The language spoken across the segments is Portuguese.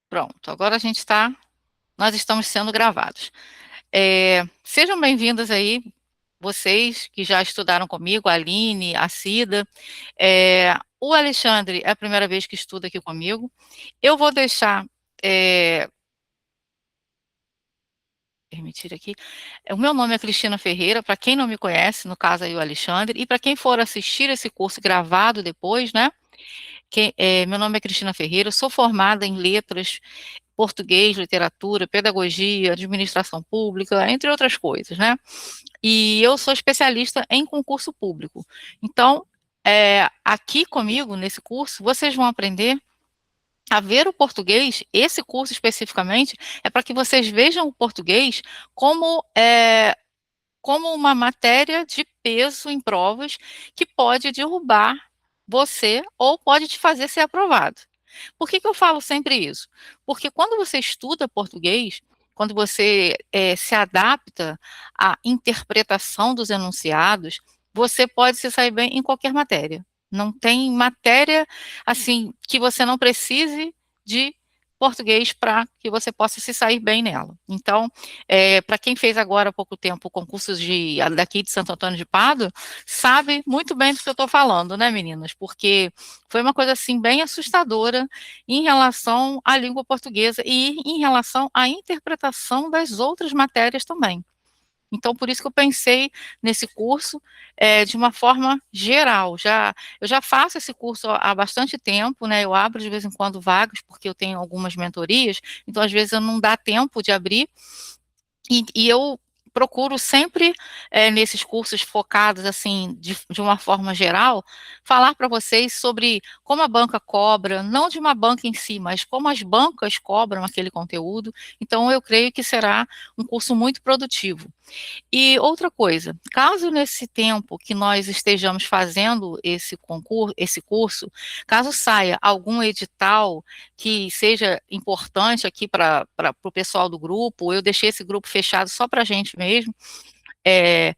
Pronto, agora nós estamos sendo gravados. Sejam bem-vindas aí, vocês que já estudaram comigo, a Aline, a Cida. O Alexandre é a primeira vez que estuda aqui comigo. Eu vou deixar, é, permitir aqui, o meu nome é Cristina Ferreira, para quem não me conhece, no caso aí o Alexandre, e para quem for assistir esse curso gravado depois, né? Meu nome é Cristina Ferreira, eu sou formada em letras, português, literatura, pedagogia, administração pública, entre outras coisas, né? E eu sou especialista em concurso público. Então, aqui comigo, nesse curso, vocês vão aprender a ver o português, esse curso especificamente, é para que vocês vejam o português como uma matéria de peso em provas que pode derrubar você ou pode te fazer ser aprovado. Por que eu falo sempre isso? Porque quando você estuda português, quando você se adapta à interpretação dos enunciados, você pode se sair bem em qualquer matéria. Não tem matéria assim que você não precise de português para que você possa se sair bem nela. Então, para quem fez agora há pouco tempo concursos daqui de Santo Antônio de Pádua, sabe muito bem do que eu estou falando, né, meninas? Porque foi uma coisa assim bem assustadora em relação à língua portuguesa e em relação à interpretação das outras matérias também. Então, por isso que eu pensei nesse curso de uma forma geral. Eu já faço esse curso há bastante tempo, né? Eu abro de vez em quando vagas, porque eu tenho algumas mentorias, então às vezes eu não dá tempo de abrir, e eu procuro sempre, nesses cursos focados, assim, de uma forma geral, falar para vocês sobre como a banca cobra, não de uma banca em si, mas como as bancas cobram aquele conteúdo. Então, eu creio que será um curso muito produtivo. E outra coisa, caso nesse tempo que nós estejamos fazendo esse concurso, esse curso, caso saia algum edital que seja importante aqui para o pessoal do grupo, eu deixei esse grupo fechado só para a gente mesmo, é,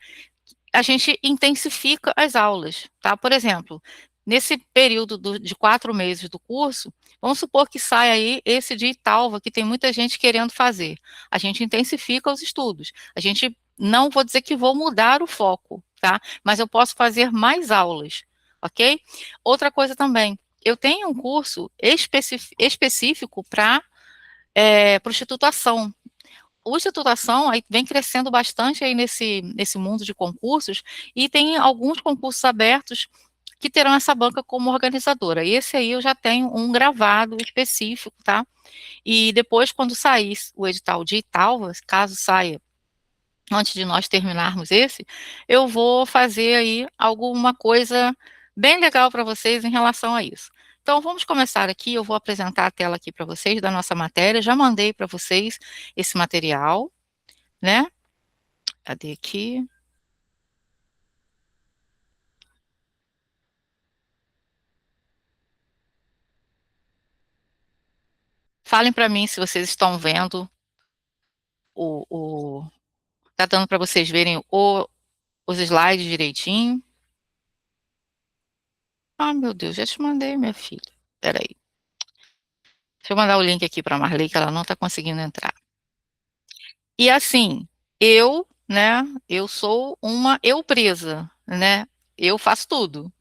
a gente intensifica as aulas, tá? Por exemplo, nesse período de 4 meses do curso, vamos supor que saia aí esse de Italva, que tem muita gente querendo fazer. A gente intensifica os estudos. A gente não vou dizer que vou mudar o foco, tá? Mas eu posso fazer mais aulas, ok? Outra coisa também, eu tenho um curso específico para prostituição. O Instituto Ação aí vem crescendo bastante aí nesse mundo de concursos e tem alguns concursos abertos que terão essa banca como organizadora. Esse aí eu já tenho um gravado específico, tá? E depois, quando sair o edital de Italva, caso saia antes de nós terminarmos esse, eu vou fazer aí alguma coisa bem legal para vocês em relação a isso. Então, vamos começar aqui. Eu vou apresentar a tela aqui para vocês da nossa matéria. Já mandei para vocês esse material, né? Cadê aqui? Falem para mim se vocês estão vendo tá dando para vocês verem os slides direitinho. Ah, meu Deus, já te mandei, minha filha. Peraí. Deixa eu mandar o link aqui para a Marley, que ela não está conseguindo entrar. E assim, né, eu sou uma eu presa, né? Eu faço tudo.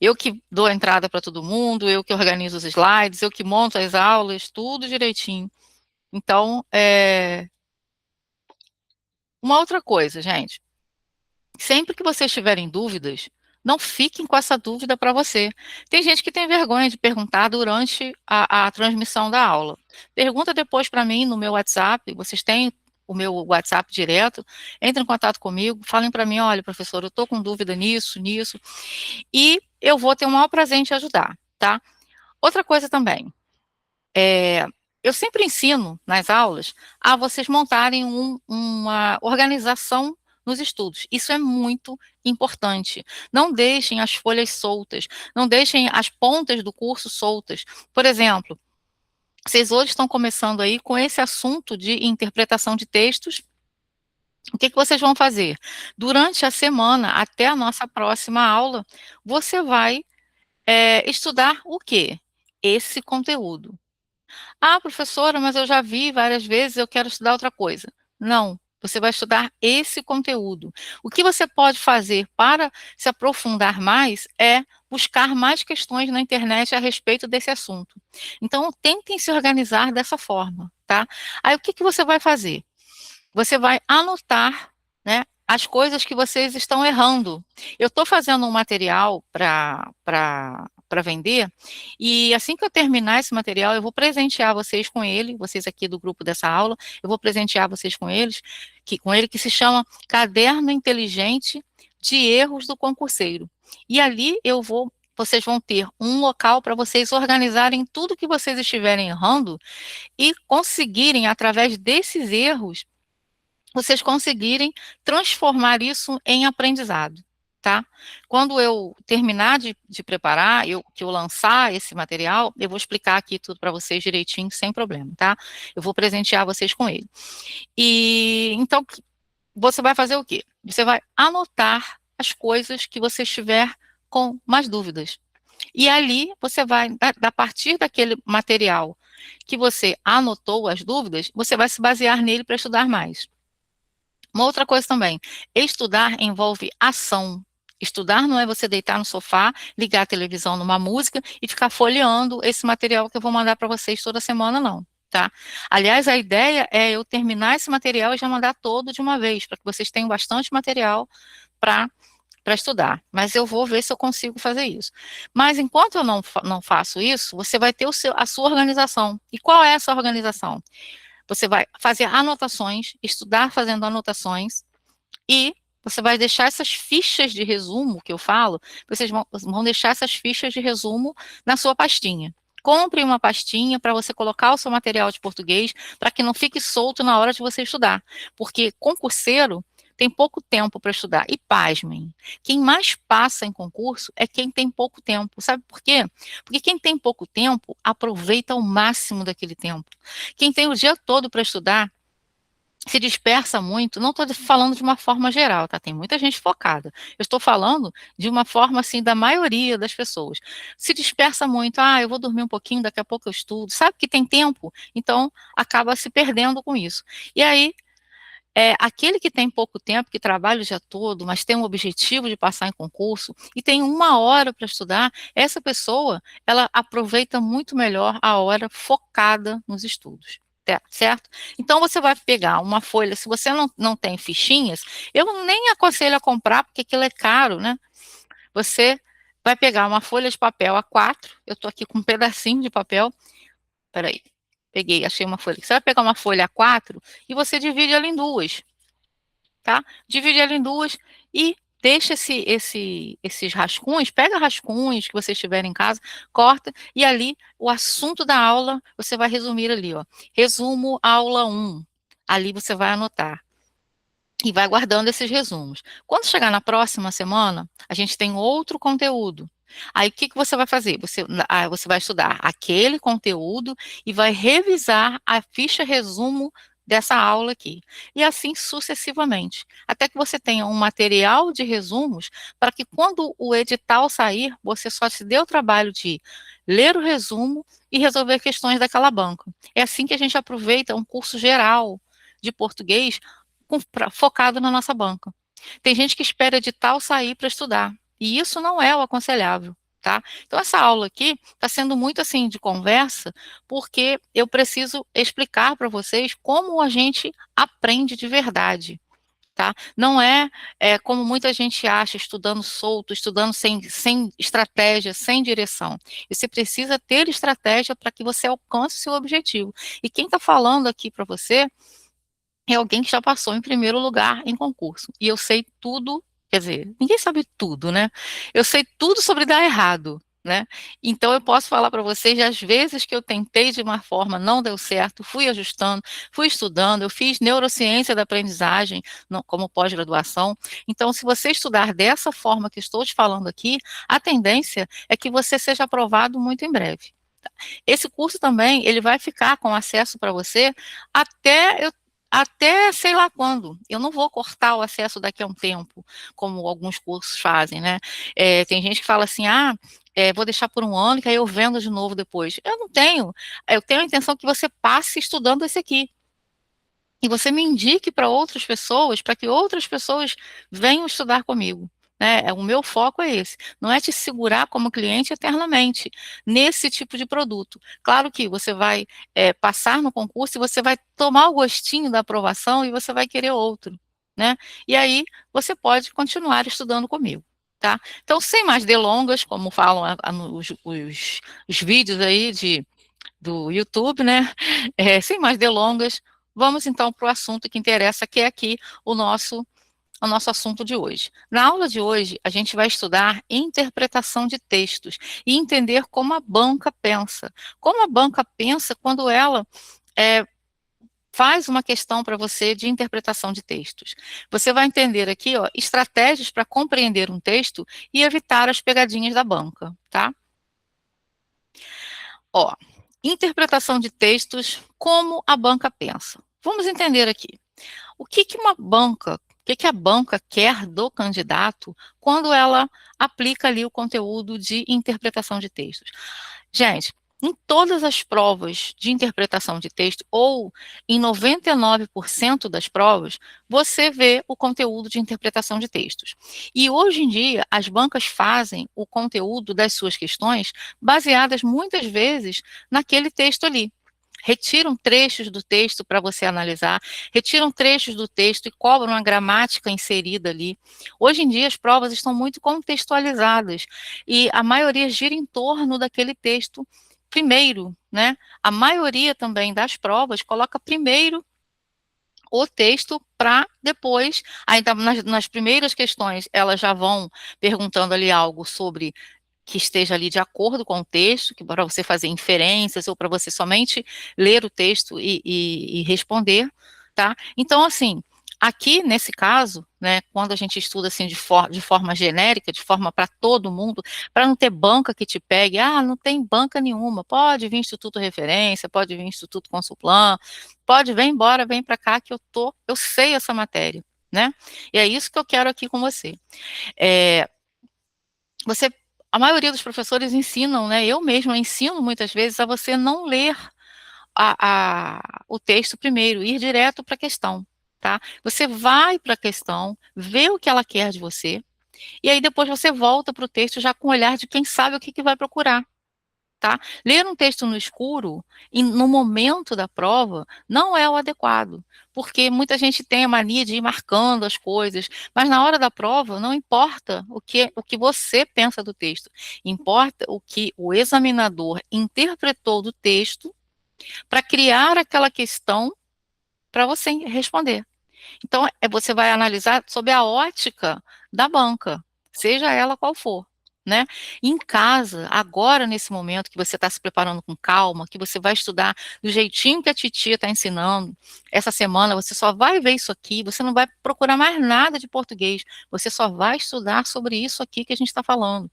Eu que dou a entrada para todo mundo, eu que organizo os slides, eu que monto as aulas, tudo direitinho. Então, uma outra coisa, gente. Sempre que vocês tiverem dúvidas, não fiquem com essa dúvida para você. Tem gente que tem vergonha de perguntar durante a transmissão da aula. Pergunta depois para mim no meu WhatsApp, vocês têm o meu WhatsApp direto, entrem em contato comigo, falem para mim, olha, professor, eu estou com dúvida nisso, e eu vou ter o maior prazer em te ajudar, tá? Outra coisa também, eu sempre ensino nas aulas a vocês montarem uma organização nos estudos. Isso é muito importante. Não deixem as folhas soltas, não deixem as pontas do curso soltas. Por exemplo, vocês hoje estão começando aí com esse assunto de interpretação de textos. O que vocês vão fazer? Durante a semana, até a nossa próxima aula, você vai estudar o quê? Esse conteúdo. Ah, professora, mas eu já vi várias vezes, eu quero estudar outra coisa. Não, você vai estudar esse conteúdo. O que você pode fazer para se aprofundar mais é buscar mais questões na internet a respeito desse assunto. Então, tentem se organizar dessa forma, tá? Aí, o que que você vai fazer? Você vai anotar, né, as coisas que vocês estão errando. Eu estou fazendo um material para vender, e assim que eu terminar esse material, eu vou presentear vocês com ele, vocês aqui do grupo dessa aula, eu vou presentear vocês com com ele que se chama Caderno Inteligente de Erros do Concurseiro. E ali vocês vão ter um local para vocês organizarem tudo que vocês estiverem errando e conseguirem, através desses erros, vocês conseguirem transformar isso em aprendizado, tá? Quando eu terminar de preparar, que eu lançar esse material, eu vou explicar aqui tudo para vocês direitinho, sem problema, tá? Eu vou presentear vocês com ele. E então, você vai fazer o quê? Você vai anotar as coisas que você estiver com mais dúvidas. E ali você vai, a partir daquele material que você anotou as dúvidas, você vai se basear nele para estudar mais. Uma outra coisa também, estudar envolve ação. Estudar não é você deitar no sofá, ligar a televisão numa música e ficar folheando esse material que eu vou mandar para vocês toda semana, não, tá? Aliás, a ideia é eu terminar esse material e já mandar todo de uma vez, para que vocês tenham bastante material para estudar. Mas eu vou ver se eu consigo fazer isso. Mas enquanto eu não faço isso, você vai ter a sua organização. E qual é essa organização? Você vai fazer anotações, estudar fazendo anotações, e você vai deixar essas fichas de resumo que eu falo, vocês vão deixar essas fichas de resumo na sua pastinha. Compre uma pastinha para você colocar o seu material de português, para que não fique solto na hora de você estudar. Porque concurseiro tem pouco tempo para estudar. E pasmem, quem mais passa em concurso é quem tem pouco tempo. Sabe por quê? Porque quem tem pouco tempo aproveita ao máximo daquele tempo. Quem tem o dia todo para estudar se dispersa muito, não estou falando de uma forma geral, tá? Tem muita gente focada. Eu estou falando de uma forma, assim, da maioria das pessoas. Se dispersa muito, eu vou dormir um pouquinho, daqui a pouco eu estudo. Sabe que tem tempo, então acaba se perdendo com isso. E aí, aquele que tem pouco tempo, que trabalha o dia todo, mas tem um objetivo de passar em concurso e tem uma hora para estudar, essa pessoa, ela aproveita muito melhor a hora focada nos estudos. Certo? Então você vai pegar uma folha, se você não tem fichinhas, eu nem aconselho a comprar, porque aquilo é caro, né? Você vai pegar uma folha de papel A4, eu estou aqui com um pedacinho de papel, peraí, peguei, achei uma folha. Você vai pegar uma folha A4 e você divide ela em duas, tá? Divide ela em duas e deixa esses rascunhos, pega rascunhos que você tiver em casa, corta, e ali o assunto da aula, você vai resumir ali, ó. Resumo aula 1. Ali você vai anotar. E vai guardando esses resumos. Quando chegar na próxima semana, a gente tem outro conteúdo. Aí o que que você vai fazer? Você vai estudar aquele conteúdo e vai revisar a ficha resumo dessa aula aqui. E assim sucessivamente. Até que você tenha um material de resumos para que quando o edital sair, você só se dê o trabalho de ler o resumo e resolver questões daquela banca. É assim que a gente aproveita um curso geral de português focado na nossa banca. Tem gente que espera edital sair para estudar, e isso não é o aconselhável, tá? Então, essa aula aqui está sendo muito assim de conversa, porque eu preciso explicar para vocês como a gente aprende de verdade. Tá? Não como muita gente acha, estudando solto, estudando sem estratégia, sem direção. Você precisa ter estratégia para que você alcance o seu objetivo. E quem está falando aqui para você é alguém que já passou em primeiro lugar em concurso. E eu sei tudo, quer dizer, ninguém sabe tudo, né? Eu sei tudo sobre dar errado, né? Então eu posso falar para vocês as vezes que eu tentei de uma forma, não deu certo, fui ajustando, fui estudando, eu fiz neurociência da aprendizagem como pós-graduação. Então, se você estudar dessa forma que estou te falando aqui, a tendência é que você seja aprovado muito em breve. Esse curso também, ele vai ficar com acesso para você até até sei lá quando. Eu não vou cortar o acesso daqui a um tempo, como alguns cursos fazem, né? Tem gente que fala assim, vou deixar por um ano, que aí eu vendo de novo depois. Eu não tenho. Eu tenho a intenção que você passe estudando esse aqui. E você me indique para outras pessoas, para que outras pessoas venham estudar comigo. Né? O meu foco é esse, não é te segurar como cliente eternamente nesse tipo de produto. Claro que você vai passar no concurso e você vai tomar o gostinho da aprovação e você vai querer outro, né? E aí você pode continuar estudando comigo. Tá? Então, sem mais delongas, como falam os vídeos aí do YouTube, né? Sem mais delongas, vamos então para o assunto que interessa, que é aqui o nosso assunto de hoje. Na aula de hoje, a gente vai estudar interpretação de textos e entender como a banca pensa. Como a banca pensa quando ela faz uma questão para você de interpretação de textos. Você vai entender aqui, ó, estratégias para compreender um texto e evitar as pegadinhas da banca, tá? Ó, interpretação de textos, como a banca pensa. Vamos entender aqui. O que que uma banca, o que que a banca quer do candidato quando ela aplica ali o conteúdo de interpretação de textos? Gente, em todas as provas de interpretação de texto, ou em 99% das provas, você vê o conteúdo de interpretação de textos. E hoje em dia, as bancas fazem o conteúdo das suas questões baseadas muitas vezes naquele texto ali. Retiram trechos do texto para você analisar, retiram trechos do texto e cobram a gramática inserida ali. Hoje em dia, as provas estão muito contextualizadas e a maioria gira em torno daquele texto primeiro, né? A maioria também das provas coloca primeiro o texto para depois, ainda nas primeiras questões, elas já vão perguntando ali algo sobre que esteja ali de acordo com o texto, que para você fazer inferências ou para você somente ler o texto e responder, tá? Então, assim, aqui nesse caso, né, quando a gente estuda assim de forma genérica, de forma para todo mundo, para não ter banca que te pegue, não tem banca nenhuma, pode vir Instituto Referência, pode vir Instituto Consulplan, pode, vem embora, vem para cá que eu sei essa matéria, né? E é isso que eu quero aqui com você. É, você, a maioria dos professores ensinam, né? Eu mesma ensino muitas vezes a você não ler o texto primeiro, ir direto para a questão, tá? Você vai para a questão, vê o que ela quer de você, e aí depois você volta para o texto já com o olhar de quem sabe o que vai procurar. Tá? Ler um texto no escuro, no momento da prova, não é o adequado, porque muita gente tem a mania de ir marcando as coisas, mas na hora da prova não importa o que você pensa do texto, importa o que o examinador interpretou do texto para criar aquela questão para você responder. Então, você vai analisar sob a ótica da banca, seja ela qual for, né? Em casa, agora, nesse momento que você está se preparando com calma, que você vai estudar do jeitinho que a titia está ensinando, essa semana você só vai ver isso aqui, você não vai procurar mais nada de português, você só vai estudar sobre isso aqui que a gente está falando.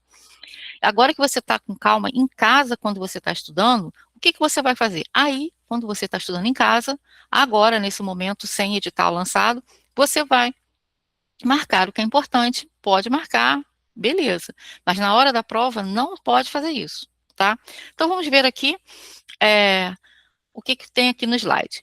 Agora que você está com calma em casa, quando você está estudando, o que que você vai fazer? Aí, quando você está estudando em casa, agora, nesse momento, sem edital lançado, você vai marcar o que é importante, pode marcar, beleza. Mas na hora da prova, não pode fazer isso, tá? Então, vamos ver aqui o que que tem aqui no slide.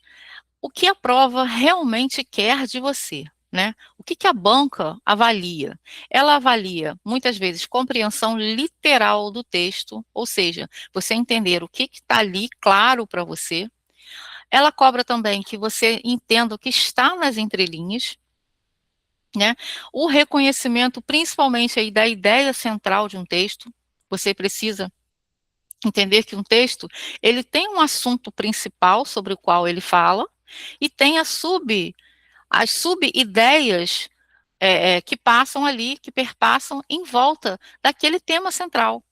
O que a prova realmente quer de você, né? O que que a banca avalia? Ela avalia, muitas vezes, compreensão literal do texto, ou seja, você entender o que está ali claro para você. Ela cobra também que você entenda o que está nas entrelinhas, né? O reconhecimento, principalmente aí da ideia central de um texto. Você precisa entender que um texto, ele tem um assunto principal sobre o qual ele fala, e tem as sub-ideias que passam ali, que perpassam em volta daquele tema central.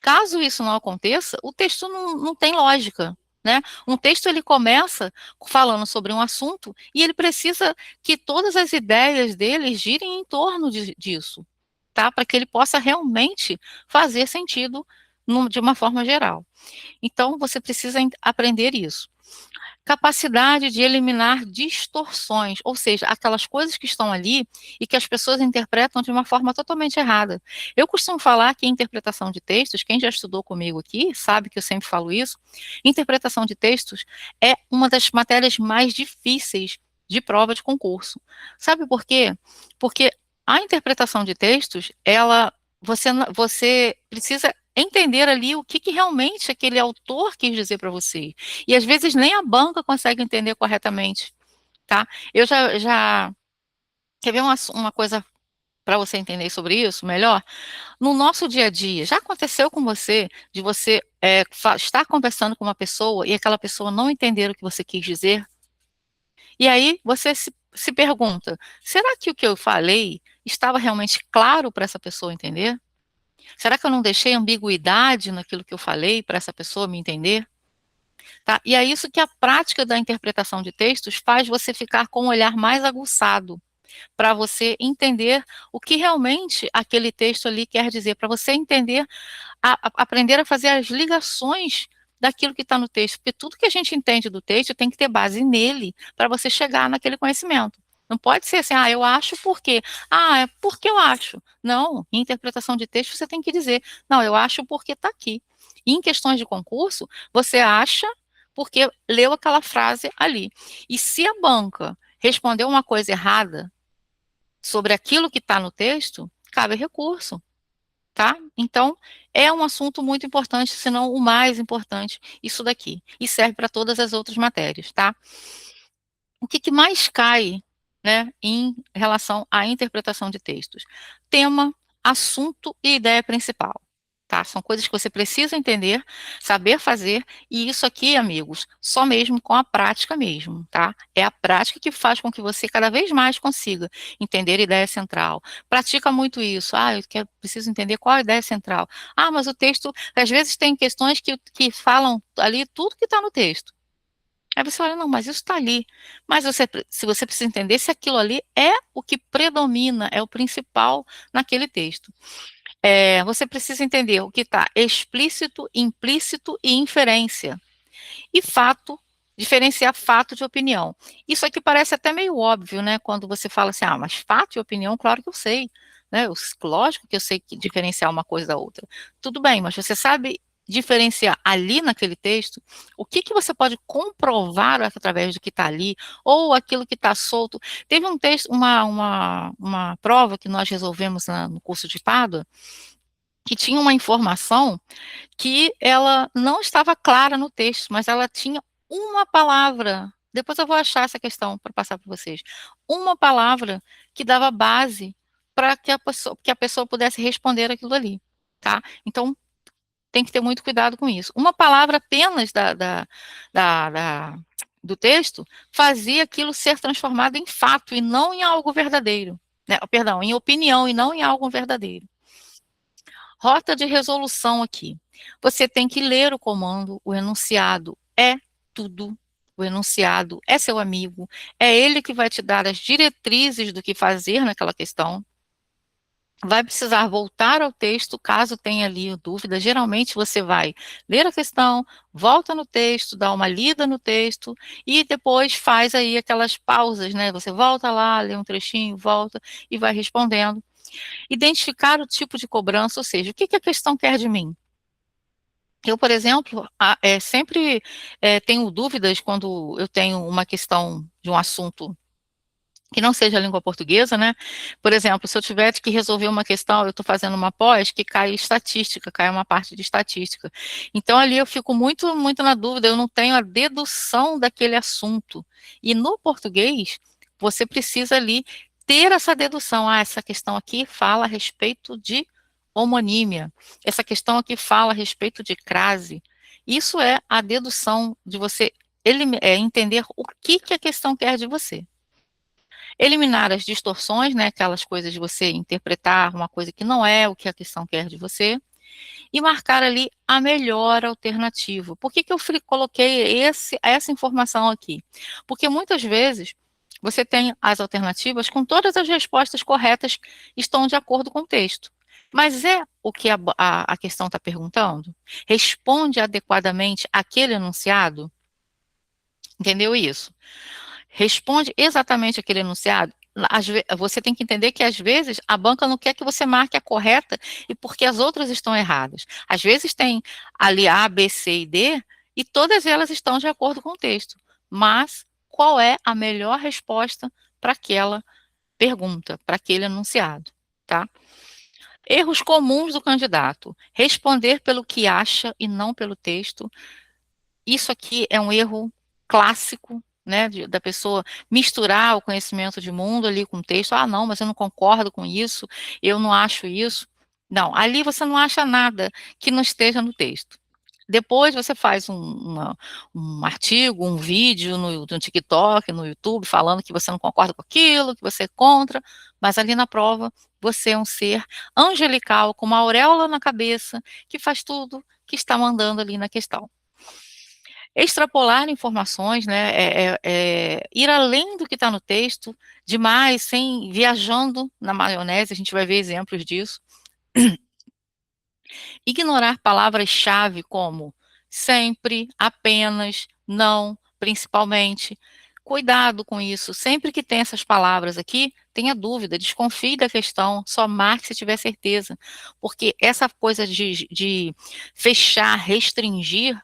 Caso isso não aconteça, o texto não tem lógica, né? Um texto ele começa falando sobre um assunto e ele precisa que todas as ideias dele girem em torno disso, tá? Para que ele possa realmente fazer sentido de uma forma geral. Então, você precisa aprender isso. capacidade de eliminar distorções, ou seja, aquelas coisas que estão ali e que as pessoas interpretam de uma forma totalmente errada. Eu costumo falar que interpretação de textos, quem já estudou comigo aqui sabe que eu sempre falo isso, interpretação de textos é uma das matérias mais difíceis de prova de concurso. Sabe por quê? Porque a interpretação de textos, você precisa entender ali o que realmente aquele autor quis dizer para você. E às vezes nem a banca consegue entender corretamente, tá? Eu já quer ver uma coisa para você entender sobre isso melhor? No nosso dia a dia, já aconteceu com você de você estar conversando com uma pessoa e aquela pessoa não entender o que você quis dizer? E aí você se pergunta: será que o que eu falei estava realmente claro para essa pessoa entender? Será que eu não deixei ambiguidade naquilo que eu falei para essa pessoa me entender? Tá? E é isso que a prática da interpretação de textos faz você ficar com um olhar mais aguçado, para você entender o que realmente aquele texto ali quer dizer, para você entender, aprender a fazer as ligações daquilo que está no texto, porque tudo que a gente entende do texto tem que ter base nele, para você chegar naquele conhecimento. Não pode ser assim, eu acho porque. É porque eu acho. Não, em interpretação de texto você tem que dizer, não, eu acho porque está aqui. E em questões de concurso, você acha porque leu aquela frase ali. E se a banca respondeu uma coisa errada sobre aquilo que está no texto, cabe recurso, tá? Então, é um assunto muito importante, se não o mais importante, isso daqui. E serve para todas as outras matérias, tá? O que mais cai, né, em relação à interpretação de textos? Tema, assunto e ideia principal. Tá? São coisas que você precisa entender, saber fazer, e isso aqui, amigos, só mesmo com a prática mesmo, tá? É a prática que faz com que você cada vez mais consiga entender a ideia central. Pratica muito isso. Preciso entender qual é a ideia central. Mas o texto, às vezes tem questões que falam ali tudo que está no texto. Aí você olha, não, mas isso está ali. Mas se você precisa entender se aquilo ali é o que predomina, é o principal naquele texto. Você precisa entender o que está explícito, implícito e inferência. E fato, diferenciar fato de opinião. Isso aqui parece até meio óbvio, né? Quando você fala assim, mas fato e opinião, claro que eu sei. Né? Lógico que eu sei diferenciar uma coisa da outra. Tudo bem, mas você sabe diferenciar ali naquele texto o que você pode comprovar através do que está ali, ou aquilo que está solto. Teve um texto, uma prova que nós resolvemos no curso de Pádua, que tinha uma informação que ela não estava clara no texto, mas ela tinha uma palavra. Depois eu vou achar essa questão para passar para vocês. Uma palavra que dava base para que a pessoa pudesse responder aquilo ali, tá? Então tem que ter muito cuidado com isso. Uma palavra apenas do texto fazia aquilo ser transformado em fato e não em algo verdadeiro. Né? Perdão, em opinião e não em algo verdadeiro. Rota de resolução aqui. Você tem que ler o comando, o enunciado é tudo. O enunciado é seu amigo, é ele que vai te dar as diretrizes do que fazer naquela questão. Vai precisar voltar ao texto caso tenha ali dúvida. Geralmente você vai ler a questão, volta no texto, dá uma lida no texto e depois faz aí aquelas pausas, né? Você volta lá, lê um trechinho, volta e vai respondendo. Identificar o tipo de cobrança, ou seja, o que a questão quer de mim? Eu, por exemplo, sempre tenho dúvidas quando eu tenho uma questão de um assunto que não seja a língua portuguesa, né? Por exemplo, se eu tiver que resolver uma questão, eu estou fazendo uma pós que cai estatística, cai uma parte de estatística. Então, ali eu fico muito, muito na dúvida, eu não tenho a dedução daquele assunto. E no português, você precisa ali ter essa dedução. Essa questão aqui fala a respeito de homonímia. Essa questão aqui fala a respeito de crase. Isso é a dedução de você entender o que a questão quer de você. Eliminar as distorções, né, aquelas coisas de você interpretar uma coisa que não é o que a questão quer de você, e marcar ali a melhor alternativa. Por que eu coloquei essa informação aqui? Porque muitas vezes você tem as alternativas com todas as respostas corretas estão de acordo com o texto. Mas é o que a questão está perguntando? Responde adequadamente aquele enunciado? Entendeu isso? Responde exatamente aquele enunciado. Você tem que entender que às vezes a banca não quer que você marque a correta e porque as outras estão erradas. Às vezes tem ali A, B, C e D e todas elas estão de acordo com o texto. Mas qual é a melhor resposta para aquela pergunta, para aquele enunciado, tá? Erros comuns do candidato: responder pelo que acha e não pelo texto. Isso aqui é um erro clássico, né, da pessoa misturar o conhecimento de mundo ali com o texto. Ah, não, mas eu não concordo com isso, eu não acho isso. Não, ali você não acha nada que não esteja no texto. Depois você faz um artigo, um vídeo no TikTok, no YouTube, falando que você não concorda com aquilo, que você é contra, mas ali na prova você é um ser angelical, com uma auréola na cabeça, que faz tudo que está mandando ali na questão. Extrapolar informações, né, ir além do que está no texto, demais, sem viajando na maionese, a gente vai ver exemplos disso. Ignorar palavras-chave como sempre, apenas, não, principalmente. Cuidado com isso. Sempre que tem essas palavras aqui, tenha dúvida, desconfie da questão, só marque se tiver certeza. Porque essa coisa de fechar, restringir,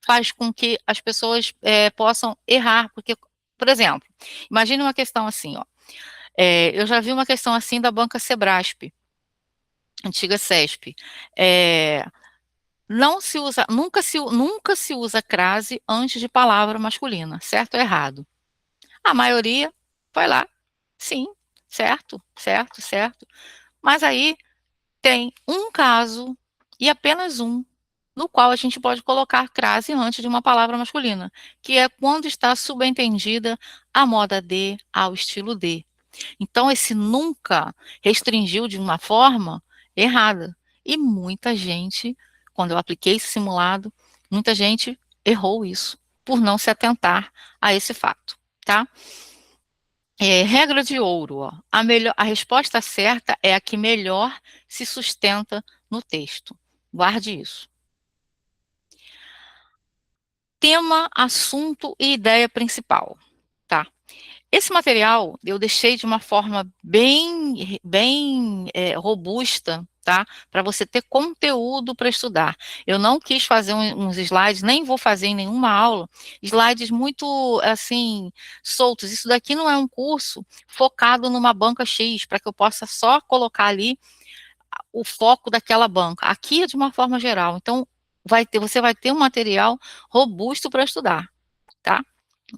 faz com que as pessoas possam errar. Porque, por exemplo, imagine uma questão assim, ó. Eu já vi uma questão assim da banca Sebrasp, antiga CESP. É, não se usa, nunca se usa crase antes de palavra masculina, certo ou errado? A maioria vai lá, sim, certo, certo, certo. Mas aí tem um caso, e apenas um, no qual a gente pode colocar crase antes de uma palavra masculina, que é quando está subentendida a moda de, ao estilo de. Então, esse nunca restringiu de uma forma errada. E muita gente, quando eu apliquei esse simulado, muita gente errou isso, por não se atentar a esse fato, tá? Regra de ouro, ó. A resposta certa é a que melhor se sustenta no texto. Guarde isso. Tema, assunto e ideia principal, tá? Esse material eu deixei de uma forma bem robusta, tá? Para você ter conteúdo para estudar. Eu não quis fazer uns slides, nem vou fazer em nenhuma aula, slides muito assim soltos. Isso daqui não é um curso focado numa banca X, para que eu possa só colocar ali o foco daquela banca. Aqui é de uma forma geral. Então, você vai ter um material robusto para estudar, tá?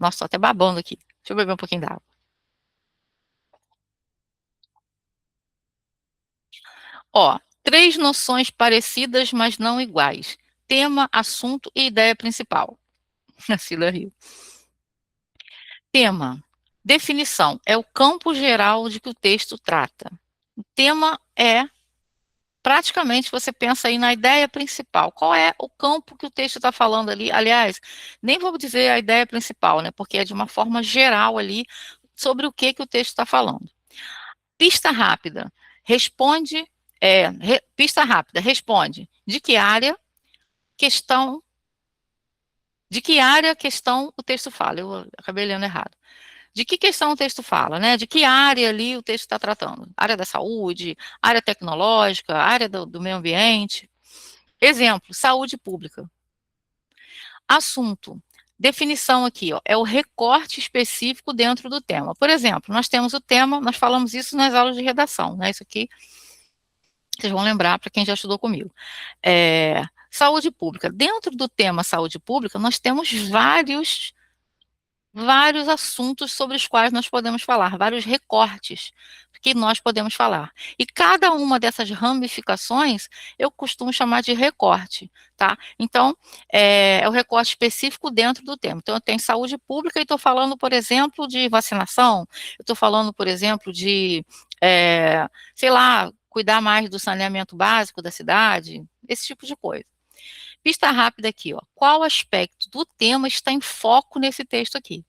Nossa, tô até babando aqui. Deixa eu beber um pouquinho d'água. Ó, três noções parecidas, mas não iguais. Tema, assunto e ideia principal. A Cila riu. Tema. Definição. É o campo geral de que o texto trata. O tema é, praticamente, você pensa aí na ideia principal. Qual é o campo que o texto está falando ali? Aliás, nem vou dizer a ideia principal, né? Porque é de uma forma geral ali sobre o que o texto está falando. Pista rápida. Responde. Pista rápida. Responde. De que área? Questão. De que área, questão, o texto fala? Eu acabei lendo errado. De que questão o texto fala, né? De que área ali o texto está tratando? Área da saúde, área tecnológica, área do meio ambiente. Exemplo, saúde pública. Assunto. Definição aqui, ó, é o recorte específico dentro do tema. Por exemplo, nós temos o tema, nós falamos isso nas aulas de redação, né? Isso aqui vocês vão lembrar para quem já estudou comigo. Saúde pública. Dentro do tema saúde pública, nós temos vários assuntos sobre os quais nós podemos falar, vários recortes que nós podemos falar. E cada uma dessas ramificações eu costumo chamar de recorte, tá? Então, é o recorte específico dentro do tema. Então, eu tenho saúde pública e estou falando, por exemplo, de vacinação, eu estou falando, por exemplo, de, sei lá, cuidar mais do saneamento básico da cidade, esse tipo de coisa. Pista rápida aqui, ó. Qual aspecto do tema está em foco nesse texto aqui?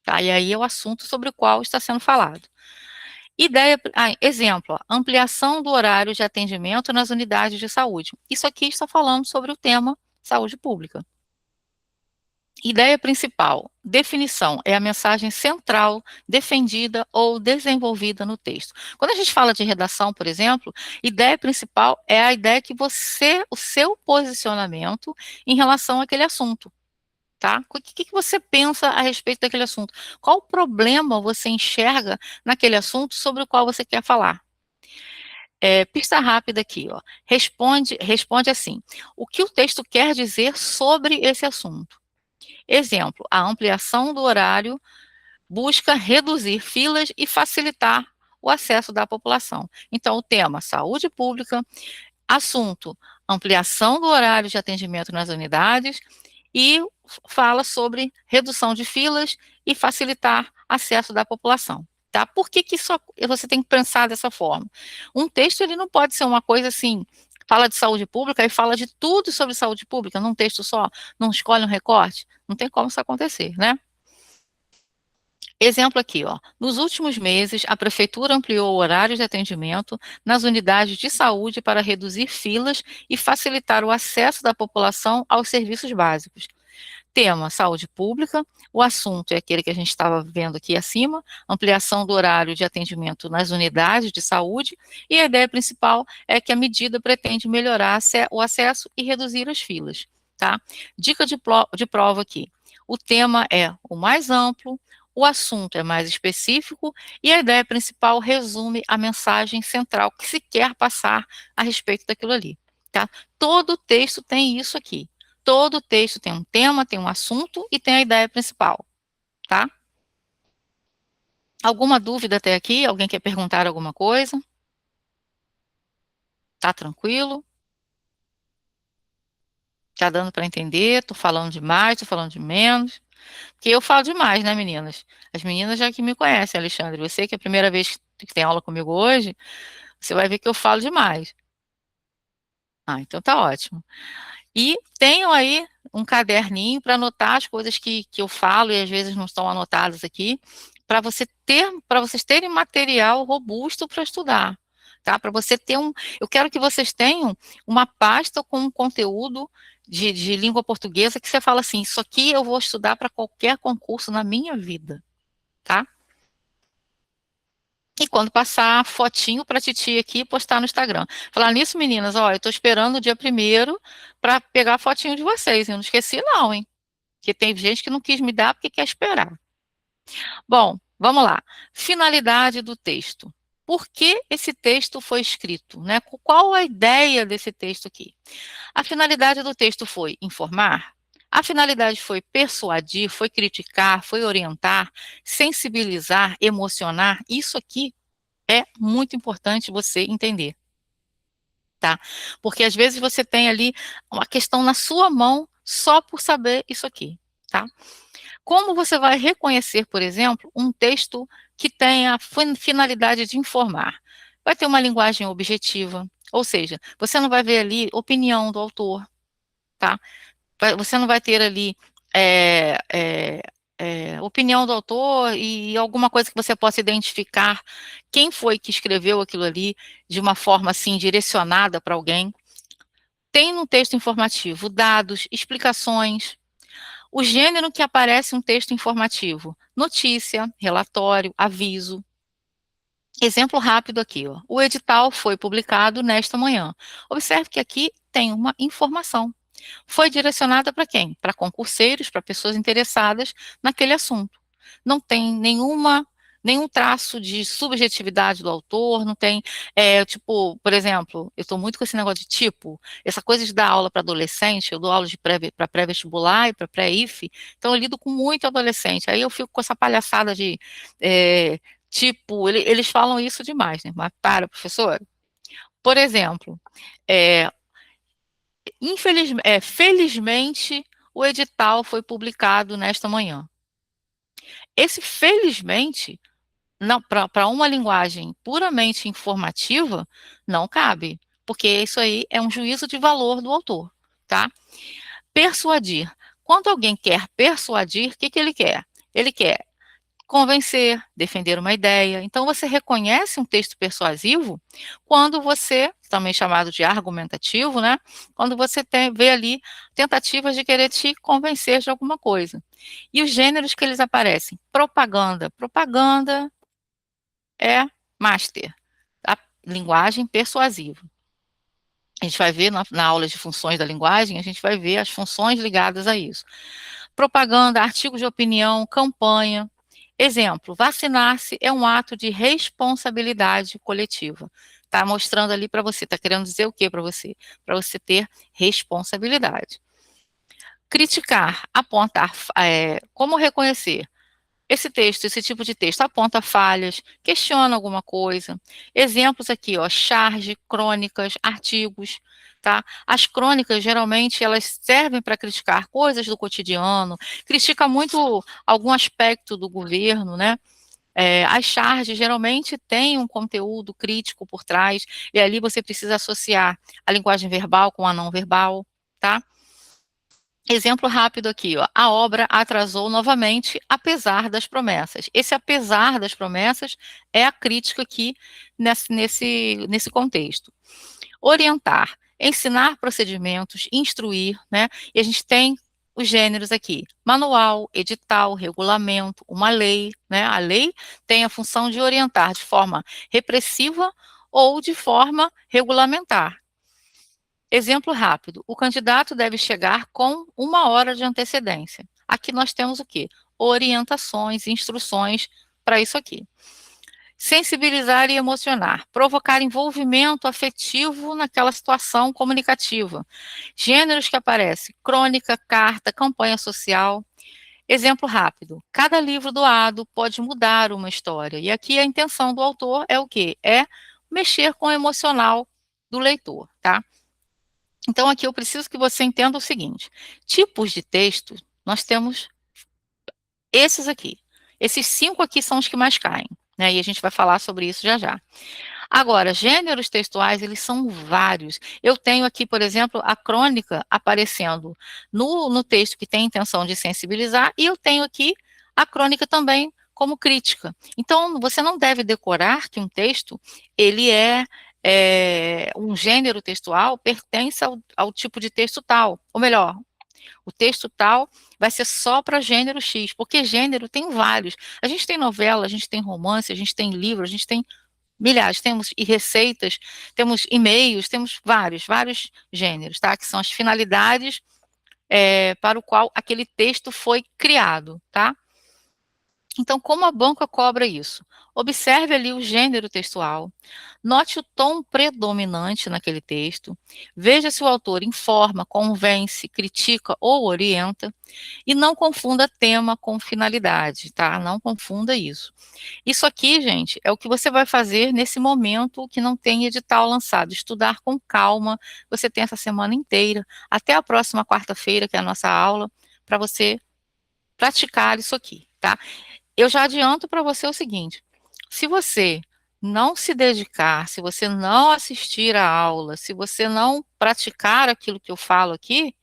Tá? E aí é o assunto sobre o qual está sendo falado. Exemplo, ó, ampliação do horário de atendimento nas unidades de saúde. Isso aqui está falando sobre o tema saúde pública. Ideia principal. Definição é a mensagem central defendida ou desenvolvida no texto. Quando a gente fala de redação, por exemplo, ideia principal é a ideia que você, o seu posicionamento em relação àquele assunto, tá? O que você pensa a respeito daquele assunto? Qual problema você enxerga naquele assunto sobre o qual você quer falar? Pista rápida aqui, ó. Responde assim: o que o texto quer dizer sobre esse assunto? Exemplo, a ampliação do horário busca reduzir filas e facilitar o acesso da população. Então, o tema saúde pública, assunto ampliação do horário de atendimento nas unidades e fala sobre redução de filas e facilitar acesso da população. Tá? Por que, que isso, você tem que pensar dessa forma? Um texto ele não pode ser uma coisa assim, fala de saúde pública e fala de tudo sobre saúde pública num texto só, não escolhe um recorte, não tem como isso acontecer, né? Exemplo aqui, ó. Nos últimos meses, a prefeitura ampliou o horário de atendimento nas unidades de saúde para reduzir filas e facilitar o acesso da população aos serviços básicos. Tema: saúde pública. O assunto é aquele que a gente estava vendo aqui acima, ampliação do horário de atendimento nas unidades de saúde, e a ideia principal é que a medida pretende melhorar o acesso e reduzir as filas, tá? Dica de prova aqui. O tema é o mais amplo, o assunto é mais específico e a ideia principal resume a mensagem central que se quer passar a respeito daquilo ali, tá? Todo texto tem isso aqui. Todo texto tem um tema, tem um assunto e tem a ideia principal, tá? Alguma dúvida até aqui? Alguém quer perguntar alguma coisa? Tá tranquilo? Tá dando para entender? Tô falando demais, tô falando de menos? Porque eu falo demais, né, meninas? As meninas já que me conhecem, Alexandre. Você que é a primeira vez que tem aula comigo hoje, você vai ver que eu falo demais. Ah, então tá ótimo. E tenho aí um caderninho para anotar as coisas que eu falo e às vezes não estão anotadas aqui, para vocês terem material robusto para estudar, tá? Para você ter eu quero que vocês tenham uma pasta com um conteúdo de língua portuguesa que você fala assim, isso aqui eu vou estudar para qualquer concurso na minha vida, tá? E quando passar, fotinho para titia aqui e postar no Instagram. Falar nisso, meninas, ó, eu tô esperando o dia primeiro para pegar a fotinho de vocês. Eu não esqueci não, hein? Porque tem gente que não quis me dar porque quer esperar. Bom, vamos lá. Finalidade do texto. Por que esse texto foi escrito, né? Qual a ideia desse texto aqui? A finalidade do texto foi informar? A finalidade foi persuadir, foi criticar, foi orientar, sensibilizar, emocionar? Isso aqui é muito importante você entender, tá? Porque às vezes você tem ali uma questão na sua mão só por saber isso aqui, tá? Como você vai reconhecer, por exemplo, um texto que tem a finalidade de informar? Vai ter uma linguagem objetiva, ou seja, você não vai ver ali opinião do autor, tá? Você não vai ter ali é, é, opinião do autor e alguma coisa que você possa identificar quem foi que escreveu aquilo ali de uma forma assim direcionada para alguém. Tem no texto informativo dados, explicações, o gênero que aparece um texto informativo: notícia, relatório, aviso. Exemplo rápido aqui, ó. O edital foi publicado nesta manhã. Observe que aqui tem uma informação. Foi direcionada para quem? Para concurseiros, para pessoas interessadas naquele assunto. Não tem nenhum traço de subjetividade do autor, não tem, tipo, por exemplo, eu estou muito com esse negócio de tipo, essa coisa de dar aula para adolescente, eu dou aula para pré-vestibular e para pré-IF, então eu lido com muito adolescente, aí eu fico com essa palhaçada de, tipo, eles falam isso demais, né? Mas para, professor. Por exemplo, é, felizmente, o edital foi publicado nesta manhã. Esse felizmente, para uma linguagem puramente informativa, não cabe, porque isso aí é um juízo de valor do autor, tá? Persuadir. Quando alguém quer persuadir, o que ele quer? Ele quer convencer, defender uma ideia. Então, você reconhece um texto persuasivo quando você, também chamado de argumentativo, né? Quando você vê ali tentativas de querer te convencer de alguma coisa. E os gêneros que eles aparecem? Propaganda. Propaganda é master, a linguagem persuasiva. A gente vai ver na aula de funções da linguagem, a gente vai ver as funções ligadas a isso. Propaganda, artigos de opinião, campanha. Exemplo, vacinar-se é um ato de responsabilidade coletiva. Está mostrando ali para você, está querendo dizer o que para você? Para você ter responsabilidade. Criticar, apontar, como reconhecer? Esse texto, esse tipo de texto aponta falhas, questiona alguma coisa. Exemplos aqui, ó, charge, crônicas, artigos, tá? As crônicas, geralmente, elas servem para criticar coisas do cotidiano, critica muito algum aspecto do governo, né? As charges geralmente têm um conteúdo crítico por trás, e ali você precisa associar a linguagem verbal com a não verbal, tá? Exemplo rápido aqui, ó. A obra atrasou novamente, apesar das promessas. Esse apesar das promessas é a crítica aqui nesse contexto. Orientar, ensinar procedimentos, instruir, né? E a gente tem os gêneros aqui: manual, edital, regulamento, uma lei, né? A lei tem a função de orientar de forma repressiva ou de forma regulamentar. Exemplo rápido: o candidato deve chegar com 1 hora de antecedência. Aqui nós temos o quê? Orientações, instruções para isso aqui. Sensibilizar e emocionar, provocar envolvimento afetivo naquela situação comunicativa. Gêneros que aparecem: crônica, carta, campanha social. Exemplo rápido: cada livro doado pode mudar uma história. E aqui a intenção do autor é o quê? É mexer com o emocional do leitor, tá? Então, aqui eu preciso que você entenda o seguinte: tipos de texto, nós temos esses aqui. Esses 5 aqui são os que mais caem, né? E a gente vai falar sobre isso já já. Agora, gêneros textuais, eles são vários. Eu tenho aqui, por exemplo, a crônica aparecendo no texto que tem intenção de sensibilizar, e eu tenho aqui a crônica também como crítica. Então, você não deve decorar que um texto, ele um gênero textual, pertence ao tipo de texto tal. Ou melhor, o texto tal vai ser só para gênero X, porque gênero tem vários. A gente tem novela, a gente tem romance, a gente tem livro, a gente tem milhares, temos e receitas, temos e-mails, temos vários gêneros, tá? Que são as finalidades para o qual aquele texto foi criado, tá? Então, como a banca cobra isso? Observe ali o gênero textual, note o tom predominante naquele texto, veja se o autor informa, convence, critica ou orienta, e não confunda tema com finalidade, tá? Não confunda isso. Isso aqui, gente, é o que você vai fazer nesse momento que não tem edital lançado. Estudar com calma. Você tem essa semana inteira, até a próxima quarta-feira, que é a nossa aula, para você praticar isso aqui, tá? Eu já adianto para você o seguinte: se você não se dedicar, se você não assistir a aula, se você não praticar aquilo que eu falo aqui,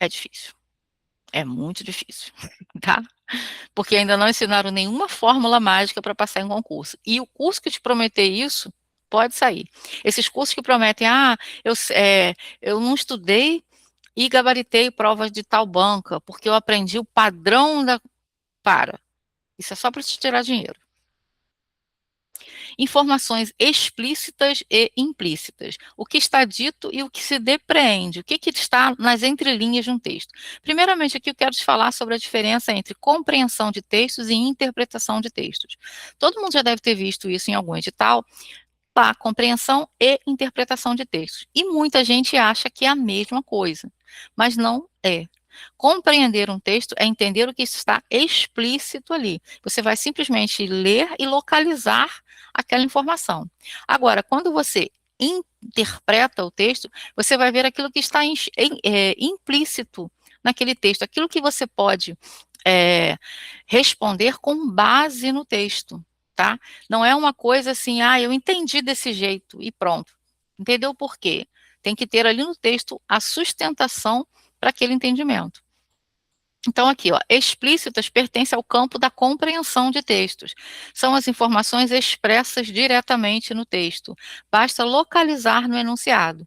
é difícil. É muito difícil, tá? Porque ainda não ensinaram nenhuma fórmula mágica para passar em concurso. E o curso que te prometer isso, pode sair. Esses cursos que prometem, eu não estudei e gabaritei provas de tal banca, porque eu aprendi o padrão da. Para. Isso é só para te tirar dinheiro. Informações explícitas e implícitas. O que está dito e o que se depreende. O que está nas entrelinhas de um texto. Primeiramente, aqui eu quero te falar sobre a diferença entre compreensão de textos e interpretação de textos. Todo mundo já deve ter visto isso em algum edital. Tá, compreensão e interpretação de textos. E muita gente acha que é a mesma coisa, mas não é. Compreender um texto é entender o que está explícito ali. Você vai simplesmente ler e localizar aquela informação. Agora, quando você interpreta o texto, você vai ver aquilo que está implícito naquele texto, aquilo que você pode responder com base no texto, tá? Não é uma coisa assim, eu entendi desse jeito e pronto. Entendeu por quê? Tem que ter ali no texto a sustentação para aquele entendimento. Então, aqui, ó, explícitas pertence ao campo da compreensão de textos. São as informações expressas diretamente no texto. Basta localizar no enunciado.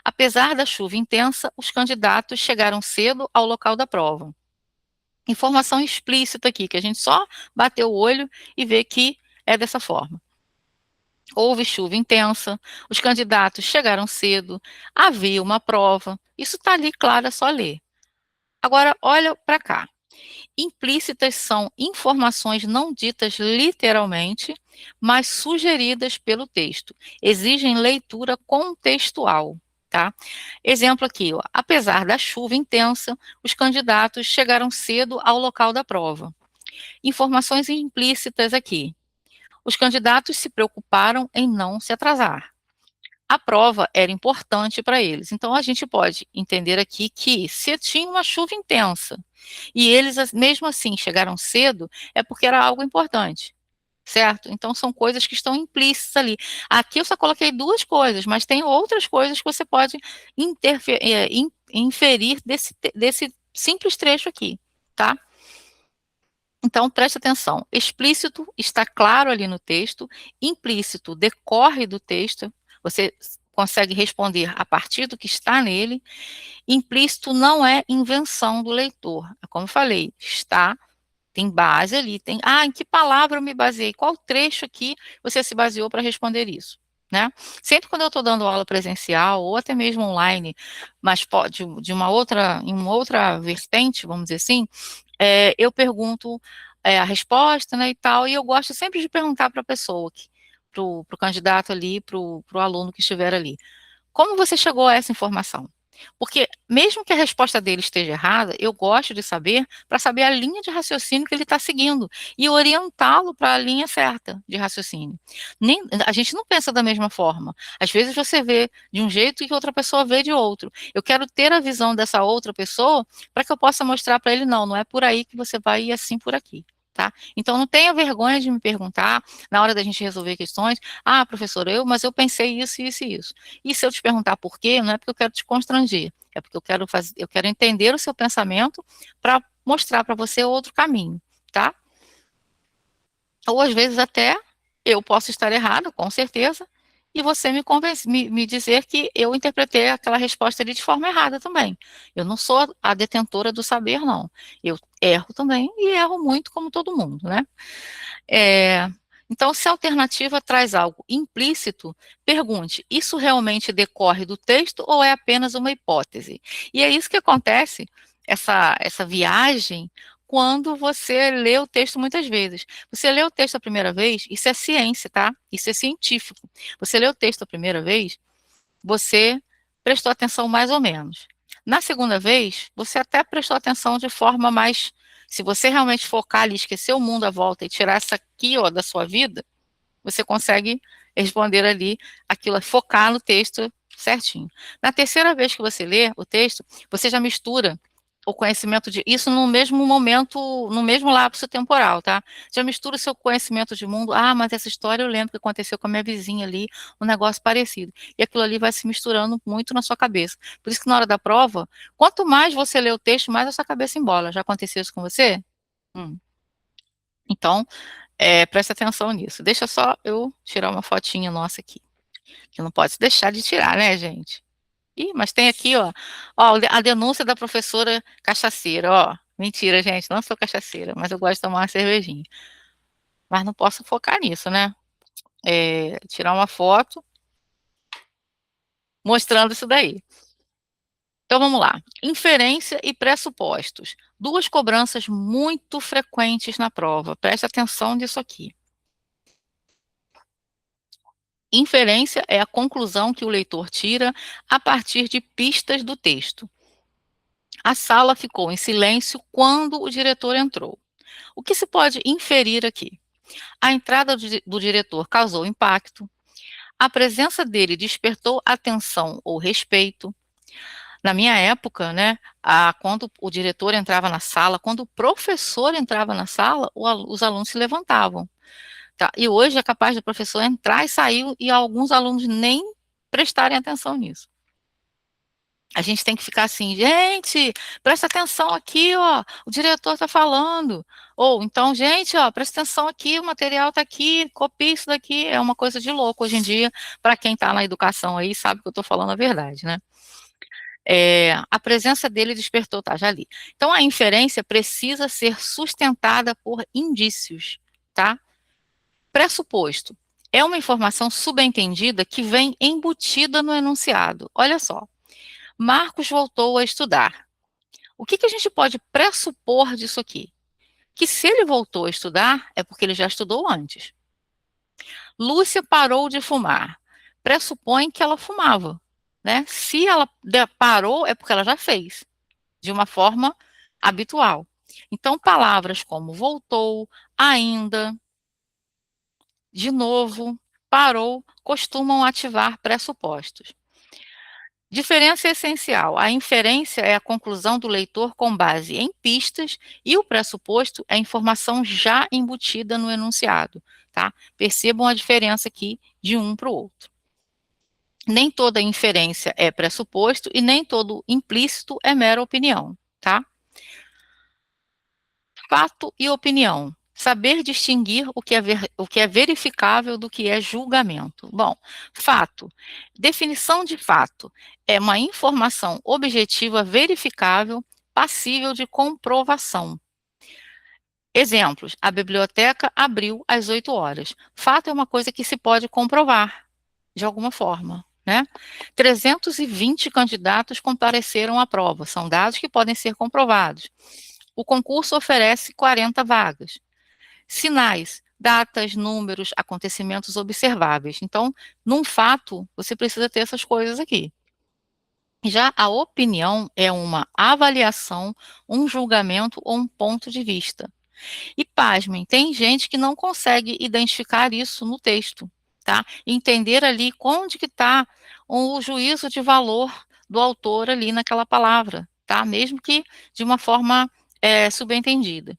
Apesar da chuva intensa, os candidatos chegaram cedo ao local da prova. Informação explícita aqui, que a gente só bateu o olho e vê que é dessa forma. Houve chuva intensa, os candidatos chegaram cedo, havia uma prova. Isso está ali, claro, é só ler. Agora, olha para cá. Implícitas são informações não ditas literalmente, mas sugeridas pelo texto. Exigem leitura contextual, tá? Exemplo aqui, ó. Apesar da chuva intensa, os candidatos chegaram cedo ao local da prova. Informações implícitas aqui. Os candidatos se preocuparam em não se atrasar. A prova era importante para eles. Então, a gente pode entender aqui que se tinha uma chuva intensa e eles, mesmo assim, chegaram cedo, é porque era algo importante, certo? Então, são coisas que estão implícitas ali. Aqui eu só coloquei duas coisas, mas tem outras coisas que você pode inferir desse simples trecho aqui, tá? Então, preste atenção. Explícito está claro ali no texto, implícito decorre do texto, você consegue responder a partir do que está nele. Implícito não é invenção do leitor. É como eu falei, está, tem base ali, tem, em que palavra eu me baseei? Qual trecho aqui você se baseou para responder isso? Né? Sempre quando eu estou dando aula presencial ou até mesmo online, mas pode de uma outra, em uma outra vertente, vamos dizer assim, eu pergunto a resposta, né, e tal, e eu gosto sempre de perguntar para a pessoa, para o candidato ali, para o aluno que estiver ali. Como você chegou a essa informação? Porque, mesmo que a resposta dele esteja errada, eu gosto de saber, para saber a linha de raciocínio que ele está seguindo e orientá-lo para a linha certa de raciocínio. A gente não pensa da mesma forma. Às vezes você vê de um jeito e outra pessoa vê de outro. Eu quero ter a visão dessa outra pessoa para que eu possa mostrar para ele, não é por aí que você vai ir assim por aqui. Tá? Então, não tenha vergonha de me perguntar na hora da gente resolver questões. Professor, mas eu pensei isso, isso e isso. E se eu te perguntar por quê, não é porque eu quero te constranger, é porque eu quero entender o seu pensamento para mostrar para você outro caminho, tá? Ou às vezes até eu posso estar errado, com certeza, e você me dizer que eu interpretei aquela resposta ali de forma errada também. Eu não sou a detentora do saber, não. Eu erro também e erro muito como todo mundo, né? É, então, se a alternativa traz algo implícito, pergunte: isso realmente decorre do texto ou é apenas uma hipótese? E é isso que acontece, essa viagem, quando você lê o texto muitas vezes. Você lê o texto a primeira vez, isso é ciência, tá? Isso é científico. Você lê o texto a primeira vez, você prestou atenção mais ou menos. Na segunda vez, você até prestou atenção de forma mais. Se você realmente focar ali, esquecer o mundo à volta e tirar essa aqui, ó, da sua vida, você consegue responder ali aquilo, focar no texto certinho. Na terceira vez que você lê o texto, você já mistura o conhecimento de isso no mesmo momento, no mesmo lapso temporal, tá? Já mistura o seu conhecimento de mundo. Mas essa história eu lembro que aconteceu com a minha vizinha ali, um negócio parecido. E aquilo ali vai se misturando muito na sua cabeça. Por isso que na hora da prova, quanto mais você lê o texto, mais a sua cabeça embola. Já aconteceu isso com você? Hum. Então, presta atenção nisso. Deixa só eu tirar uma fotinha nossa aqui, que não pode deixar de tirar, né, gente? Ih, mas tem aqui, ó, a denúncia da professora cachaceira, ó. Mentira, gente, não sou cachaceira, mas eu gosto de tomar uma cervejinha. Mas não posso focar nisso, né? Tirar uma foto mostrando isso daí. Então vamos lá. Inferência e pressupostos. Duas cobranças muito frequentes na prova. Preste atenção nisso aqui. Inferência é a conclusão que o leitor tira a partir de pistas do texto. A sala ficou em silêncio quando o diretor entrou. O que se pode inferir aqui? A entrada do diretor causou impacto, a presença dele despertou atenção ou respeito. Na minha época, né, quando o diretor entrava na sala, quando o professor entrava na sala, os alunos se levantavam. Tá? E hoje é capaz do professor entrar e sair e alguns alunos nem prestarem atenção nisso. A gente tem que ficar assim: "Gente, presta atenção aqui, ó, o diretor está falando". Ou então: "Gente, ó, presta atenção aqui, o material está aqui, copia isso daqui". É uma coisa de louco hoje em dia, para quem está na educação aí sabe que eu estou falando a verdade, né. A presença dele despertou, tá, já li. Então a inferência precisa ser sustentada por indícios, tá. Pressuposto: é uma informação subentendida que vem embutida no enunciado. Olha só: Marcos voltou a estudar. O que a gente pode pressupor disso aqui? Que se ele voltou a estudar, é porque ele já estudou antes. Lúcia parou de fumar. Pressupõe que ela fumava, né? Se ela parou, é porque ela já fez, de uma forma habitual. Então, palavras como voltou, ainda, de novo, parou, costumam ativar pressupostos. Diferença essencial: a inferência é a conclusão do leitor com base em pistas e o pressuposto é a informação já embutida no enunciado, tá? Percebam a diferença aqui de um para o outro. Nem toda inferência é pressuposto e nem todo implícito é mera opinião, tá? Fato e opinião. Saber distinguir o que é verificável do que é julgamento. Bom, fato. Definição de fato. É uma informação objetiva verificável, passível de comprovação. Exemplos: a biblioteca abriu às 8 horas. Fato é uma coisa que se pode comprovar, de alguma forma, né? 320 candidatos compareceram à prova. São dados que podem ser comprovados. O concurso oferece 40 vagas. Sinais, datas, números, acontecimentos observáveis. Então, num fato, você precisa ter essas coisas aqui. Já a opinião é uma avaliação, um julgamento ou um ponto de vista. E pasmem, tem gente que não consegue identificar isso no texto, tá? Entender ali onde que está o juízo de valor do autor ali naquela palavra, tá? Mesmo que de uma forma subentendida.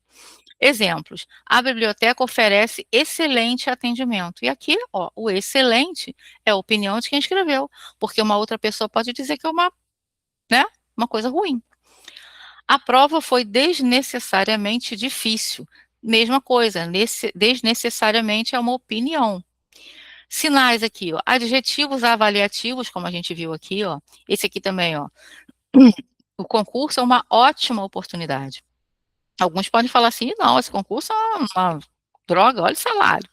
Exemplos: a biblioteca oferece excelente atendimento. E aqui, ó, o excelente é a opinião de quem escreveu, porque uma outra pessoa pode dizer que é uma, né, uma coisa ruim. A prova foi desnecessariamente difícil. Mesma coisa, desnecessariamente é uma opinião. Sinais aqui, ó, adjetivos avaliativos, como a gente viu aqui, ó. Esse aqui também, ó. O concurso é uma ótima oportunidade. Alguns podem falar assim: não, esse concurso é uma droga, olha o salário.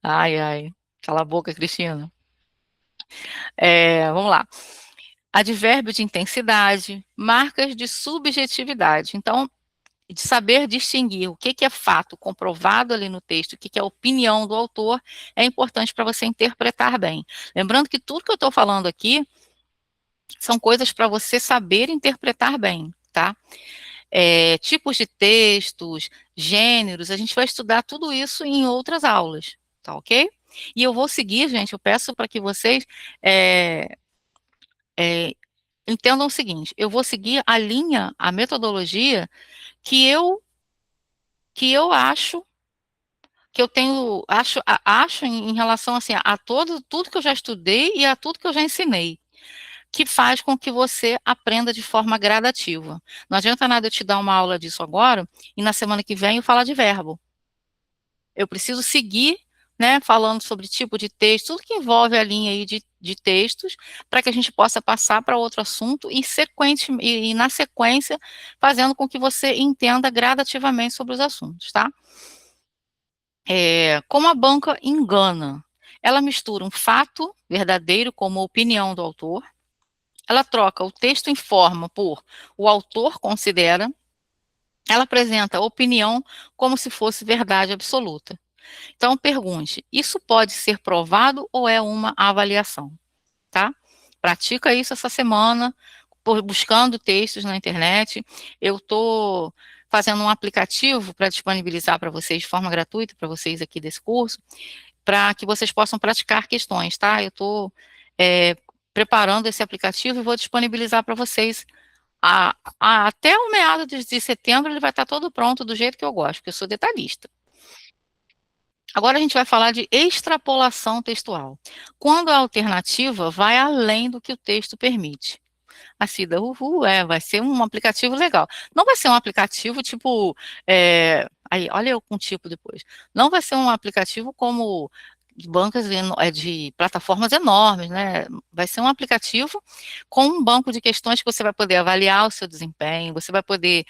Ai, ai, cala a boca, Cristina. Vamos lá. Advérbio de intensidade, marcas de subjetividade. Então, de saber distinguir o que é fato comprovado ali no texto, o que é opinião do autor, é importante para você interpretar bem. Lembrando que tudo que eu estou falando aqui são coisas para você saber interpretar bem, tá? Tipos de textos, gêneros, a gente vai estudar tudo isso em outras aulas, tá ok? E eu vou seguir, gente, eu peço para que vocês é, é, entendam o seguinte: eu vou seguir a linha, a metodologia que eu acho que eu tenho, acho em relação assim, a tudo que eu já estudei e a tudo que eu já ensinei, que faz com que você aprenda de forma gradativa. Não adianta nada eu te dar uma aula disso agora e na semana que vem eu falar de verbo. Eu preciso seguir, né, falando sobre tipo de texto, tudo que envolve a linha aí de textos, para que a gente possa passar para outro assunto e na sequência, fazendo com que você entenda gradativamente sobre os assuntos, tá? Como a banca engana? Ela mistura um fato verdadeiro como opinião do autor, ela troca o texto em forma por o autor considera, ela apresenta a opinião como se fosse verdade absoluta. Então pergunte: isso pode ser provado ou é uma avaliação? Tá? Pratica isso essa semana, buscando textos na internet. Eu estou fazendo um aplicativo para disponibilizar para vocês de forma gratuita, para vocês aqui desse curso, para que vocês possam praticar questões, tá? Eu estou preparando esse aplicativo e vou disponibilizar para vocês. Até o meado de setembro ele vai estar todo pronto do jeito que eu gosto, porque eu sou detalhista. Agora a gente vai falar de extrapolação textual. Quando a alternativa vai além do que o texto permite. A Cida, uhul, vai ser um aplicativo legal. Não vai ser um aplicativo tipo, aí, olha eu com tipo depois. Não vai ser um aplicativo como de bancas, de plataformas enormes, né? Vai ser um aplicativo com um banco de questões que você vai poder avaliar o seu desempenho, você vai poder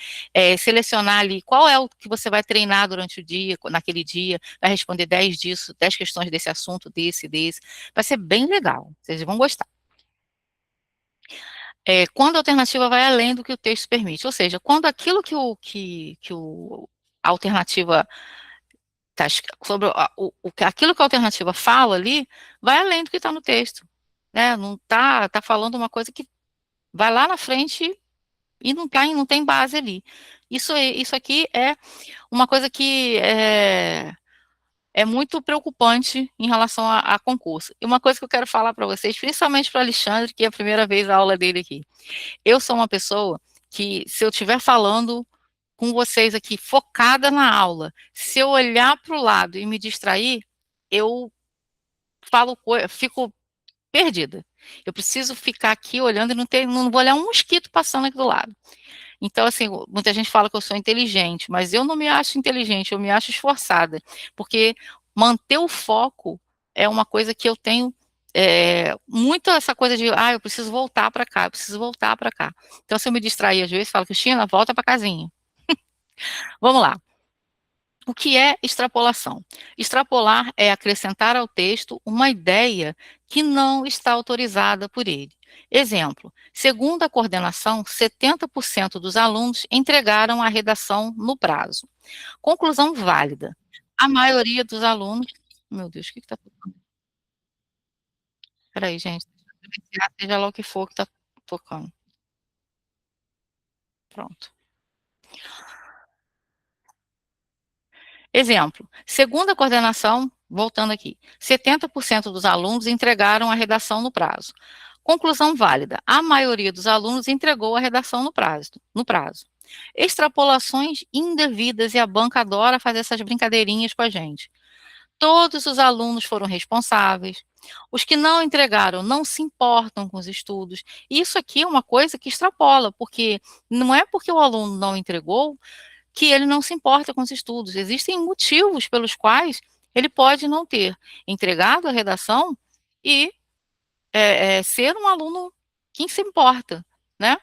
selecionar ali qual é o que você vai treinar durante o dia, naquele dia, vai responder 10 disso, 10 questões desse assunto, desse. Vai ser bem legal, vocês vão gostar. Quando a alternativa vai além do que o texto permite, ou seja, quando aquilo a alternativa tá, sobre aquilo que a alternativa fala ali, vai além do que está no texto, né? Não tá falando uma coisa que vai lá na frente e não tem base ali. Isso aqui é uma coisa que é muito preocupante em relação a concurso. E uma coisa que eu quero falar para vocês, principalmente para o Alexandre, que é a primeira vez a aula dele aqui. Eu sou uma pessoa que, se eu estiver falando com vocês aqui, focada na aula, se eu olhar para o lado e me distrair, eu fico perdida. Eu preciso ficar aqui olhando e não vou olhar um mosquito passando aqui do lado. Então, assim, muita gente fala que eu sou inteligente, mas eu não me acho inteligente, eu me acho esforçada, porque manter o foco é uma coisa que eu tenho muito essa coisa de, eu preciso voltar para cá, eu preciso voltar para cá. Então, se eu me distrair às vezes, falo, Cristina, volta para casinha. Vamos lá. O que é extrapolação? Extrapolar é acrescentar ao texto uma ideia que não está autorizada por ele. Exemplo: segundo a coordenação, 70% dos alunos entregaram a redação no prazo. Conclusão válida: a maioria dos alunos. Meu Deus, o que está tocando? Espera aí, gente. Seja lá o que for que está tocando. Pronto. Exemplo: segundo a coordenação, voltando aqui, 70% dos alunos entregaram a redação no prazo. Conclusão válida: a maioria dos alunos entregou a redação no prazo. Extrapolações indevidas, e a banca adora fazer essas brincadeirinhas com a gente. Todos os alunos foram responsáveis. Os que não entregaram não se importam com os estudos. Isso aqui é uma coisa que extrapola, porque não é porque o aluno não entregou que ele não se importa com os estudos. Existem motivos pelos quais ele pode não ter entregado a redação e ser um aluno que se importa, né?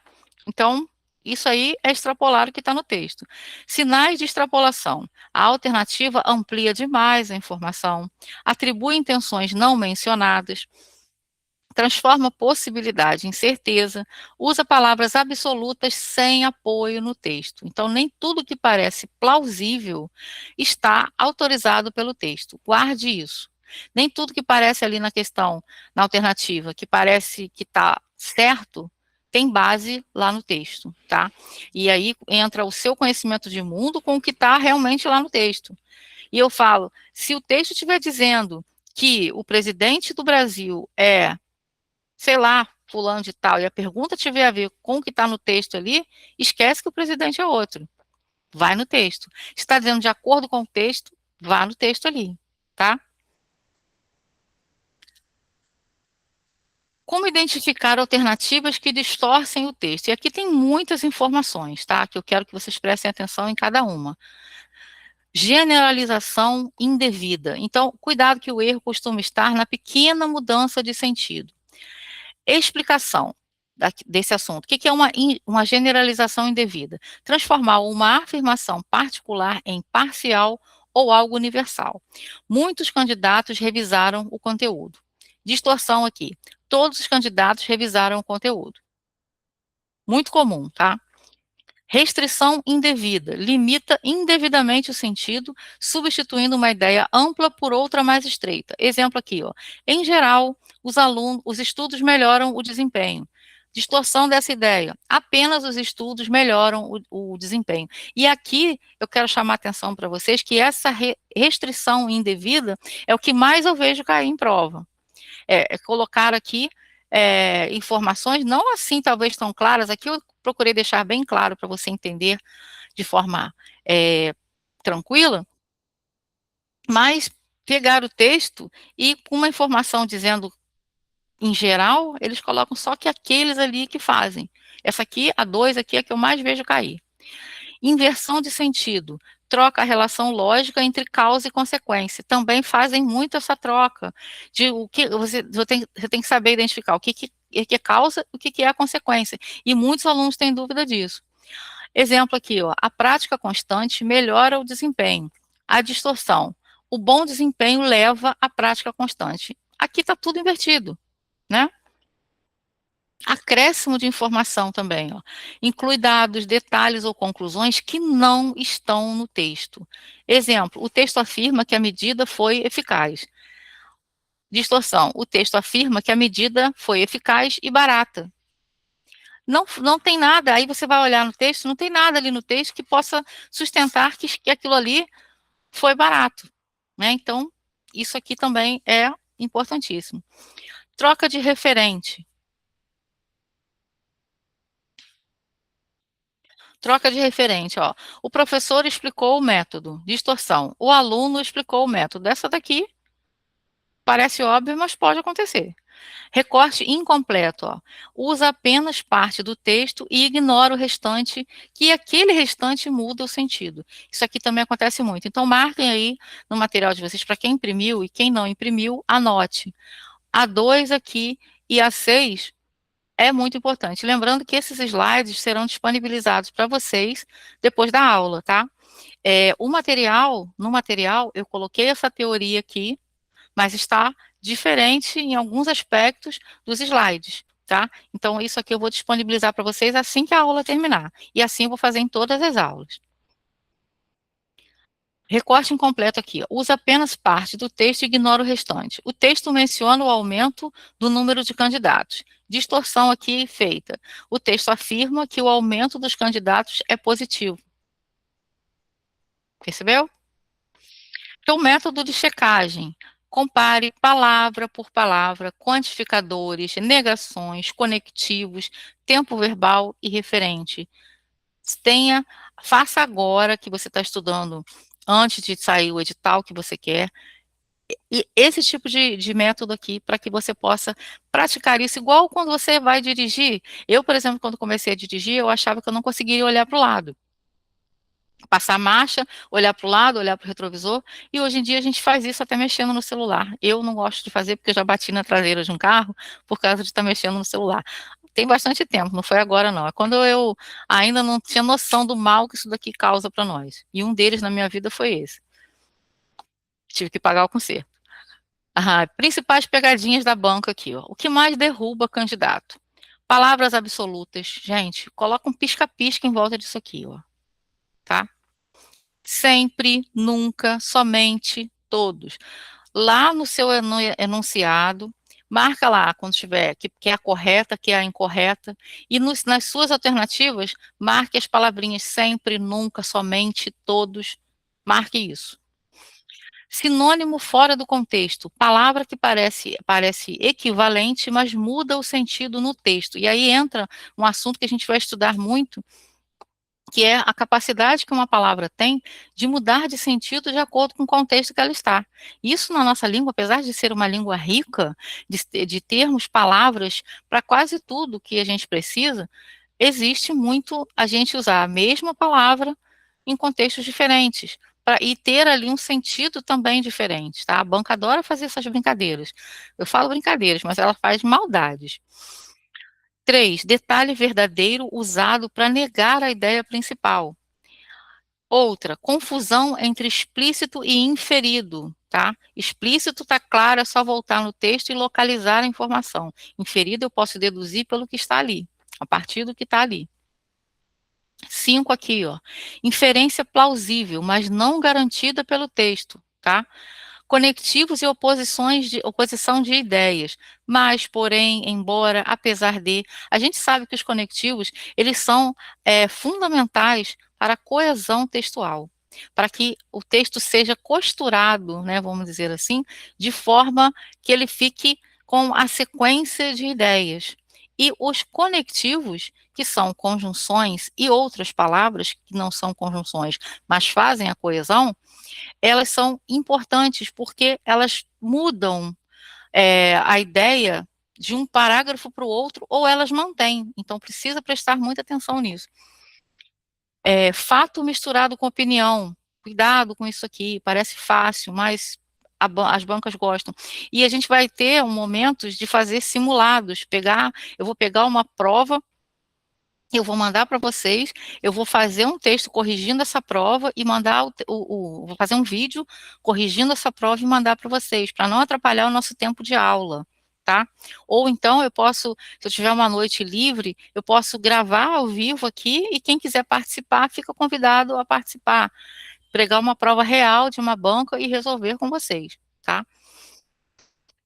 Então, isso aí é extrapolar o que está no texto. Sinais de extrapolação. A alternativa amplia demais a informação, atribui intenções não mencionadas, transforma possibilidade em certeza, usa palavras absolutas sem apoio no texto. Então, nem tudo que parece plausível está autorizado pelo texto. Guarde isso. Nem tudo que parece ali na questão, na alternativa, que parece que está certo, tem base lá no texto, tá? E aí entra o seu conhecimento de mundo com o que está realmente lá no texto. E eu falo, se o texto estiver dizendo que o presidente do Brasil é, sei lá, fulano de tal, e a pergunta tiver a ver com o que está no texto ali, esquece que o presidente é outro. Vai no texto. Está dizendo de acordo com o texto, vá no texto ali, tá? Como identificar alternativas que distorcem o texto? E aqui tem muitas informações, tá? Que eu quero que vocês prestem atenção em cada uma. Generalização indevida. Então, cuidado que o erro costuma estar na pequena mudança de sentido. Explicação desse assunto. O que é uma generalização indevida? Transformar uma afirmação particular em parcial ou algo universal. Muitos candidatos revisaram o conteúdo. Distorção aqui. Todos os candidatos revisaram o conteúdo. Muito comum, tá? Restrição indevida. Limita indevidamente o sentido, substituindo uma ideia ampla por outra mais estreita. Exemplo aqui, ó. Em geral, os estudos melhoram o desempenho. Distorção dessa ideia. Apenas os estudos melhoram o desempenho. E aqui eu quero chamar a atenção para vocês que essa restrição indevida é o que mais eu vejo cair em prova. Colocar aqui informações não assim talvez tão claras. Aqui eu procurei deixar bem claro para você entender de forma tranquila, mas pegar o texto e com uma informação dizendo em geral, eles colocam só que aqueles ali que fazem. Essa aqui, a 2 aqui é a que eu mais vejo cair. Inversão de sentido. Troca a relação lógica entre causa e consequência. Também fazem muito essa troca. De o que você tem que saber identificar o que é causa e o que é a consequência. E muitos alunos têm dúvida disso. Exemplo aqui, ó, a prática constante melhora o desempenho. A distorção. O bom desempenho leva à prática constante. Aqui está tudo invertido, né? Acréscimo de informação também, ó. Inclui dados, detalhes ou conclusões que não estão no texto. Exemplo, o texto afirma que a medida foi eficaz. Distorção, o texto afirma que a medida foi eficaz e barata. Não tem nada, aí você vai olhar no texto, não tem nada ali no texto que possa sustentar que aquilo ali foi barato, né? Então, isso aqui também é importantíssimo. Troca de referente. Troca de referente, ó. O professor explicou o método, distorção. O aluno explicou o método. Essa daqui parece óbvio, mas pode acontecer. Recorte incompleto, ó. Usa apenas parte do texto e ignora o restante, que aquele restante muda o sentido. Isso aqui também acontece muito. Então, marquem aí no material de vocês, para quem imprimiu e quem não imprimiu, anote. A 2 aqui e a 6 é muito importante. Lembrando que esses slides serão disponibilizados para vocês depois da aula, tá? No material, eu coloquei essa teoria aqui, mas está diferente em alguns aspectos dos slides, tá? Então, isso aqui eu vou disponibilizar para vocês assim que a aula terminar. E assim eu vou fazer em todas as aulas. Recorte incompleto aqui, ó. Usa apenas parte do texto e ignora o restante. O texto menciona o aumento do número de candidatos. Distorção aqui feita. O texto afirma que o aumento dos candidatos é positivo. Percebeu? Então, método de checagem. Compare palavra por palavra, quantificadores, negações, conectivos, tempo verbal e referente. Tenha, faça agora que você está estudando, antes de sair o edital que você quer, e esse tipo de método aqui, para que você possa praticar isso, igual quando você vai dirigir. Eu, por exemplo, quando comecei a dirigir, eu achava que eu não conseguiria olhar para o lado. Passar marcha, olhar para o lado, olhar para o retrovisor, e hoje em dia a gente faz isso até mexendo no celular. Eu não gosto de fazer porque eu já bati na traseira de um carro por causa de estar mexendo no celular. Tem bastante tempo, não foi agora não. É quando eu ainda não tinha noção do mal que isso daqui causa para nós. E um deles na minha vida foi esse. Tive que pagar o conserto. Ah, principais pegadinhas da banca aqui, ó. O que mais derruba candidato? Palavras absolutas. Gente, coloca um pisca-pisca em volta disso aqui, ó. Tá? Sempre, nunca, somente, todos. Lá no seu enunciado, marca lá quando tiver que é a correta, que é a incorreta, e nas suas alternativas, marque as palavrinhas sempre, nunca, somente, todos. Marque isso. Sinônimo fora do contexto, palavra que parece equivalente, mas muda o sentido no texto. E aí entra um assunto que a gente vai estudar muito, que é a capacidade que uma palavra tem de mudar de sentido de acordo com o contexto que ela está. Isso na nossa língua, apesar de ser uma língua rica, de termos palavras para quase tudo que a gente precisa, existe muito a gente usar a mesma palavra em contextos diferentes. E ter ali um sentido também diferente, tá? A banca adora fazer essas brincadeiras. Eu falo brincadeiras, mas ela faz maldades. 3, detalhe verdadeiro usado para negar a ideia principal. Outra, confusão entre explícito e inferido, tá? Explícito está claro, é só voltar no texto e localizar a informação. Inferido eu posso deduzir pelo que está ali, a partir do que está ali. 5 aqui, ó. Inferência plausível, mas não garantida pelo texto, tá? Conectivos e oposição de ideias, mas, porém, embora, apesar de, a gente sabe que os conectivos, eles são fundamentais para a coesão textual, para que o texto seja costurado, né, vamos dizer assim, de forma que ele fique com a sequência de ideias. E os conectivos, que são conjunções e outras palavras que não são conjunções, mas fazem a coesão, elas são importantes porque elas mudam a ideia de um parágrafo para o outro ou elas mantêm. Então precisa prestar muita atenção nisso. Fato misturado com opinião. Cuidado com isso aqui, parece fácil, mas as bancas gostam. E a gente vai ter momentos de fazer simulados, eu vou pegar uma prova, eu vou mandar para vocês, eu vou fazer um texto corrigindo essa prova e mandar vou fazer um vídeo corrigindo essa prova e mandar para vocês, para não atrapalhar o nosso tempo de aula, tá? Ou então eu posso, se eu tiver uma noite livre, eu posso gravar ao vivo aqui e quem quiser participar fica convidado a participar, pregar uma prova real de uma banca e resolver com vocês, tá?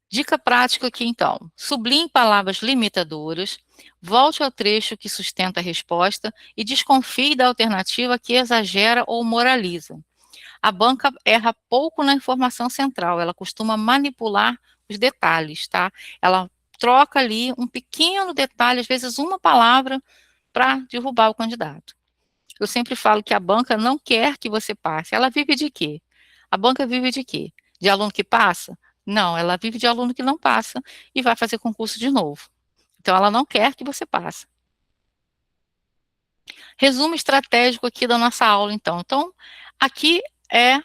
Dica prática aqui então. Sublinhe palavras limitadoras, volte ao trecho que sustenta a resposta e desconfie da alternativa que exagera ou moraliza. A banca erra pouco na informação central, ela costuma manipular os detalhes, tá? Ela troca ali um pequeno detalhe, às vezes uma palavra, para derrubar o candidato. Eu sempre falo que a banca não quer que você passe. Ela vive de quê? A banca vive de quê? De aluno que passa? Não, ela vive de aluno que não passa e vai fazer concurso de novo. Então, ela não quer que você passe. Resumo estratégico aqui da nossa aula, então. Então, aqui é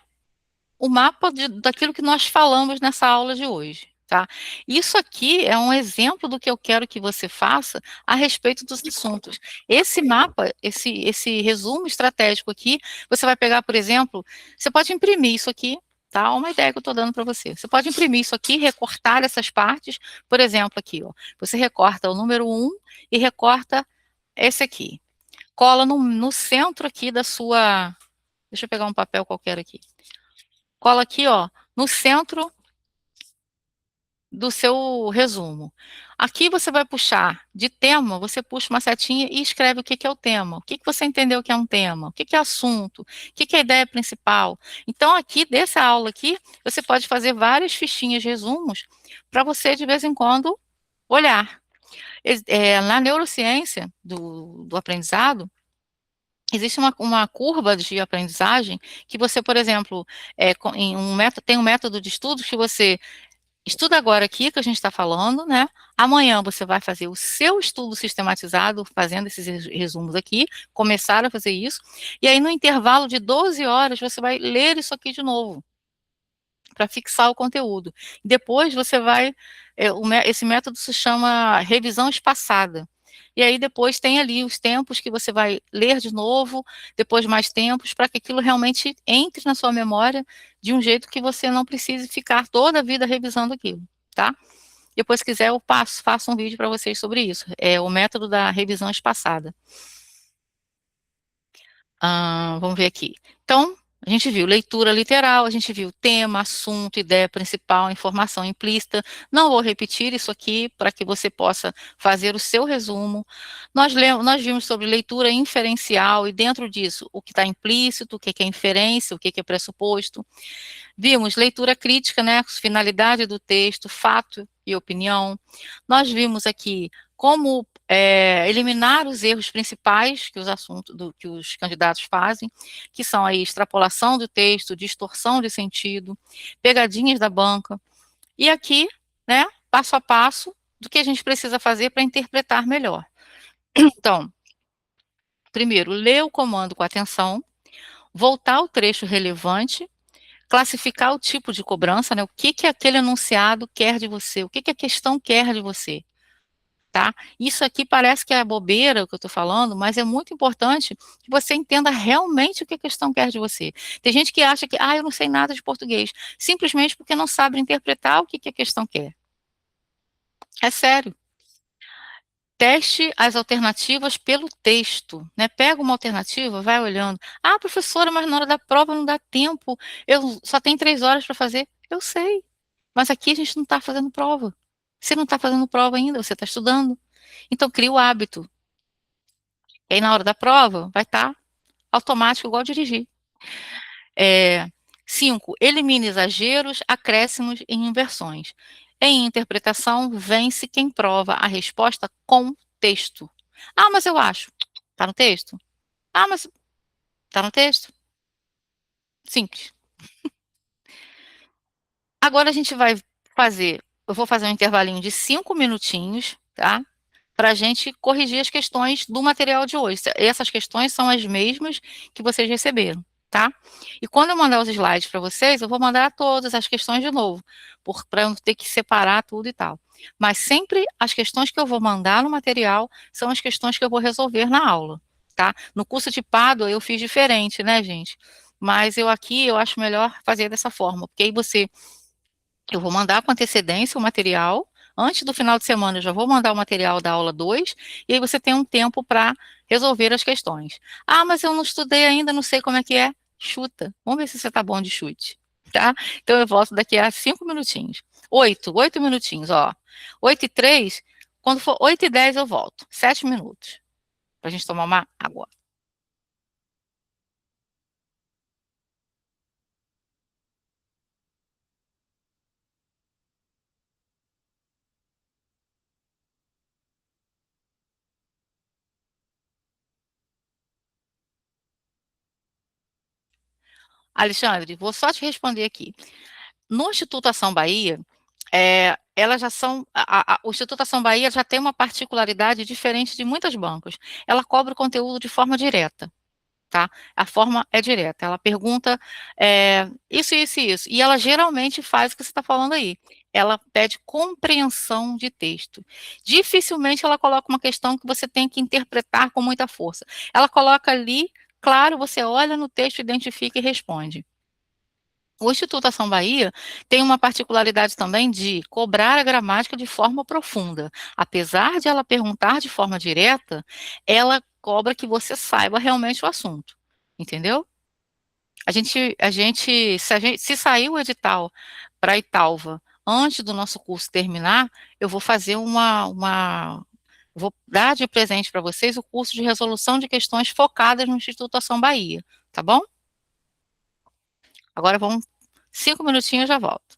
o mapa daquilo que nós falamos nessa aula de hoje, tá? Isso aqui é um exemplo do que eu quero que você faça a respeito dos assuntos. Esse mapa, esse resumo estratégico aqui, você vai pegar, por exemplo, você pode imprimir isso aqui, tá? Uma ideia que eu estou dando para você. Você pode imprimir isso aqui, recortar essas partes, por exemplo, aqui, ó. Você recorta o número 1 e recorta esse aqui. Cola no centro aqui da sua... Deixa eu pegar um papel qualquer aqui. Cola aqui, ó, no centro do seu resumo. Aqui você vai puxar de tema, você puxa uma setinha e escreve o que é o tema. O que você entendeu que é um tema? O que é assunto? O que é a ideia principal? Então, aqui, dessa aula aqui, você pode fazer várias fichinhas, resumos, para você, de vez em quando, olhar. Na neurociência do aprendizado, existe uma curva de aprendizagem que você, por exemplo, tem um método de estudo que você estuda agora aqui que a gente está falando, né? Amanhã você vai fazer o seu estudo sistematizado, fazendo esses resumos aqui, começar a fazer isso, e aí no intervalo de 12 horas você vai ler isso aqui de novo, para fixar o conteúdo. Depois você vai, esse método se chama revisão espaçada. E aí depois tem ali os tempos que você vai ler de novo, depois mais tempos, para que aquilo realmente entre na sua memória de um jeito que você não precise ficar toda a vida revisando aquilo, tá? Depois, se quiser, eu faço um vídeo para vocês sobre isso. É o método da revisão espaçada. Vamos ver aqui. Então, a gente viu leitura literal, a gente viu tema, assunto, ideia principal, informação implícita. Não vou repetir isso aqui para que você possa fazer o seu resumo. Nós vimos sobre leitura inferencial e dentro disso o que está implícito, o que é inferência, o que é pressuposto. Vimos leitura crítica, né, finalidade do texto, fato e opinião. Nós vimos aqui como eliminar os erros principais que os candidatos fazem, que são aí extrapolação do texto, distorção de sentido, pegadinhas da banca. E aqui, né, passo a passo do que a gente precisa fazer para interpretar melhor. Então, primeiro, ler o comando com atenção, voltar ao trecho relevante, classificar o tipo de cobrança, né? O que aquele enunciado quer de você, o que a questão quer de você, tá? Isso aqui parece que é bobeira o que eu estou falando, mas é muito importante que você entenda realmente o que a questão quer de você. Tem gente que acha que, eu não sei nada de português, simplesmente porque não sabe interpretar o que a questão quer. É sério. Teste as alternativas pelo texto, né? Pega uma alternativa, vai olhando. Professora, mas na hora da prova não dá tempo. Eu só tenho 3 horas para fazer. Eu sei, mas aqui a gente não está fazendo prova. Você não está fazendo prova ainda, você está estudando. Então, cria o hábito. E aí, na hora da prova, vai estar automático, igual dirigir. 5. Elimine exageros, acréscimos e inversões. Em interpretação, vence quem prova a resposta com texto. Ah, mas eu acho. Tá no texto? Ah, mas tá no texto? Simples. Agora a gente vai fazer, eu vou fazer um intervalinho de 5 minutinhos, tá? Para a gente corrigir as questões do material de hoje. Essas questões são as mesmas que vocês receberam, tá? E quando eu mandar os slides para vocês, eu vou mandar todas as questões de novo, para eu não ter que separar tudo e tal. Mas sempre as questões que eu vou mandar no material são as questões que eu vou resolver na aula, tá? No curso de Pádua eu fiz diferente, né, gente? Mas eu aqui eu acho melhor fazer dessa forma, porque aí eu vou mandar com antecedência o material. Antes do final de semana, eu já vou mandar o material da aula 2 e aí você tem um tempo para resolver as questões. Ah, mas eu não estudei ainda, não sei como é que é. Chuta. Vamos ver se você está bom de chute, tá? Então eu volto daqui a 5 minutinhos. 8 minutinhos, ó. 8:03, quando for 8:10 eu volto. 7 minutos, para a gente tomar uma água. Alexandre, vou só te responder aqui. No Instituto Ação Bahia, elas já são o Instituto Ação Bahia já tem uma particularidade diferente de muitos bancos. Ela cobra o conteúdo de forma direta, tá? A forma é direta. Ela pergunta isso, isso e isso. E ela geralmente faz o que você está falando aí. Ela pede compreensão de texto. Dificilmente ela coloca uma questão que você tem que interpretar com muita força. Ela coloca ali, claro, você olha no texto, identifica e responde. O Instituto Ação Bahia tem uma particularidade também de cobrar a gramática de forma profunda. Apesar de ela perguntar de forma direta, ela cobra que você saiba realmente o assunto. Entendeu? Se sair o edital para a Italva antes do nosso curso terminar, eu vou fazer vou dar de presente para vocês o curso de resolução de questões focadas no Instituto Ação Bahia, tá bom? Agora vamos 5 minutinhos, já volto.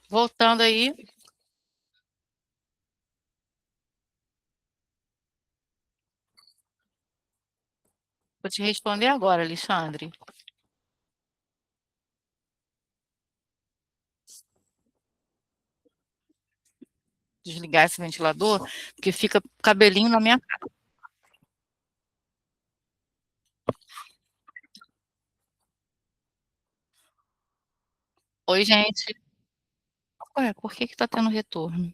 Voltando aí, vou te responder agora, Alexandre. Desligar esse ventilador, porque fica cabelinho na minha cara. Oi, gente. Ué, por que que tá tendo retorno?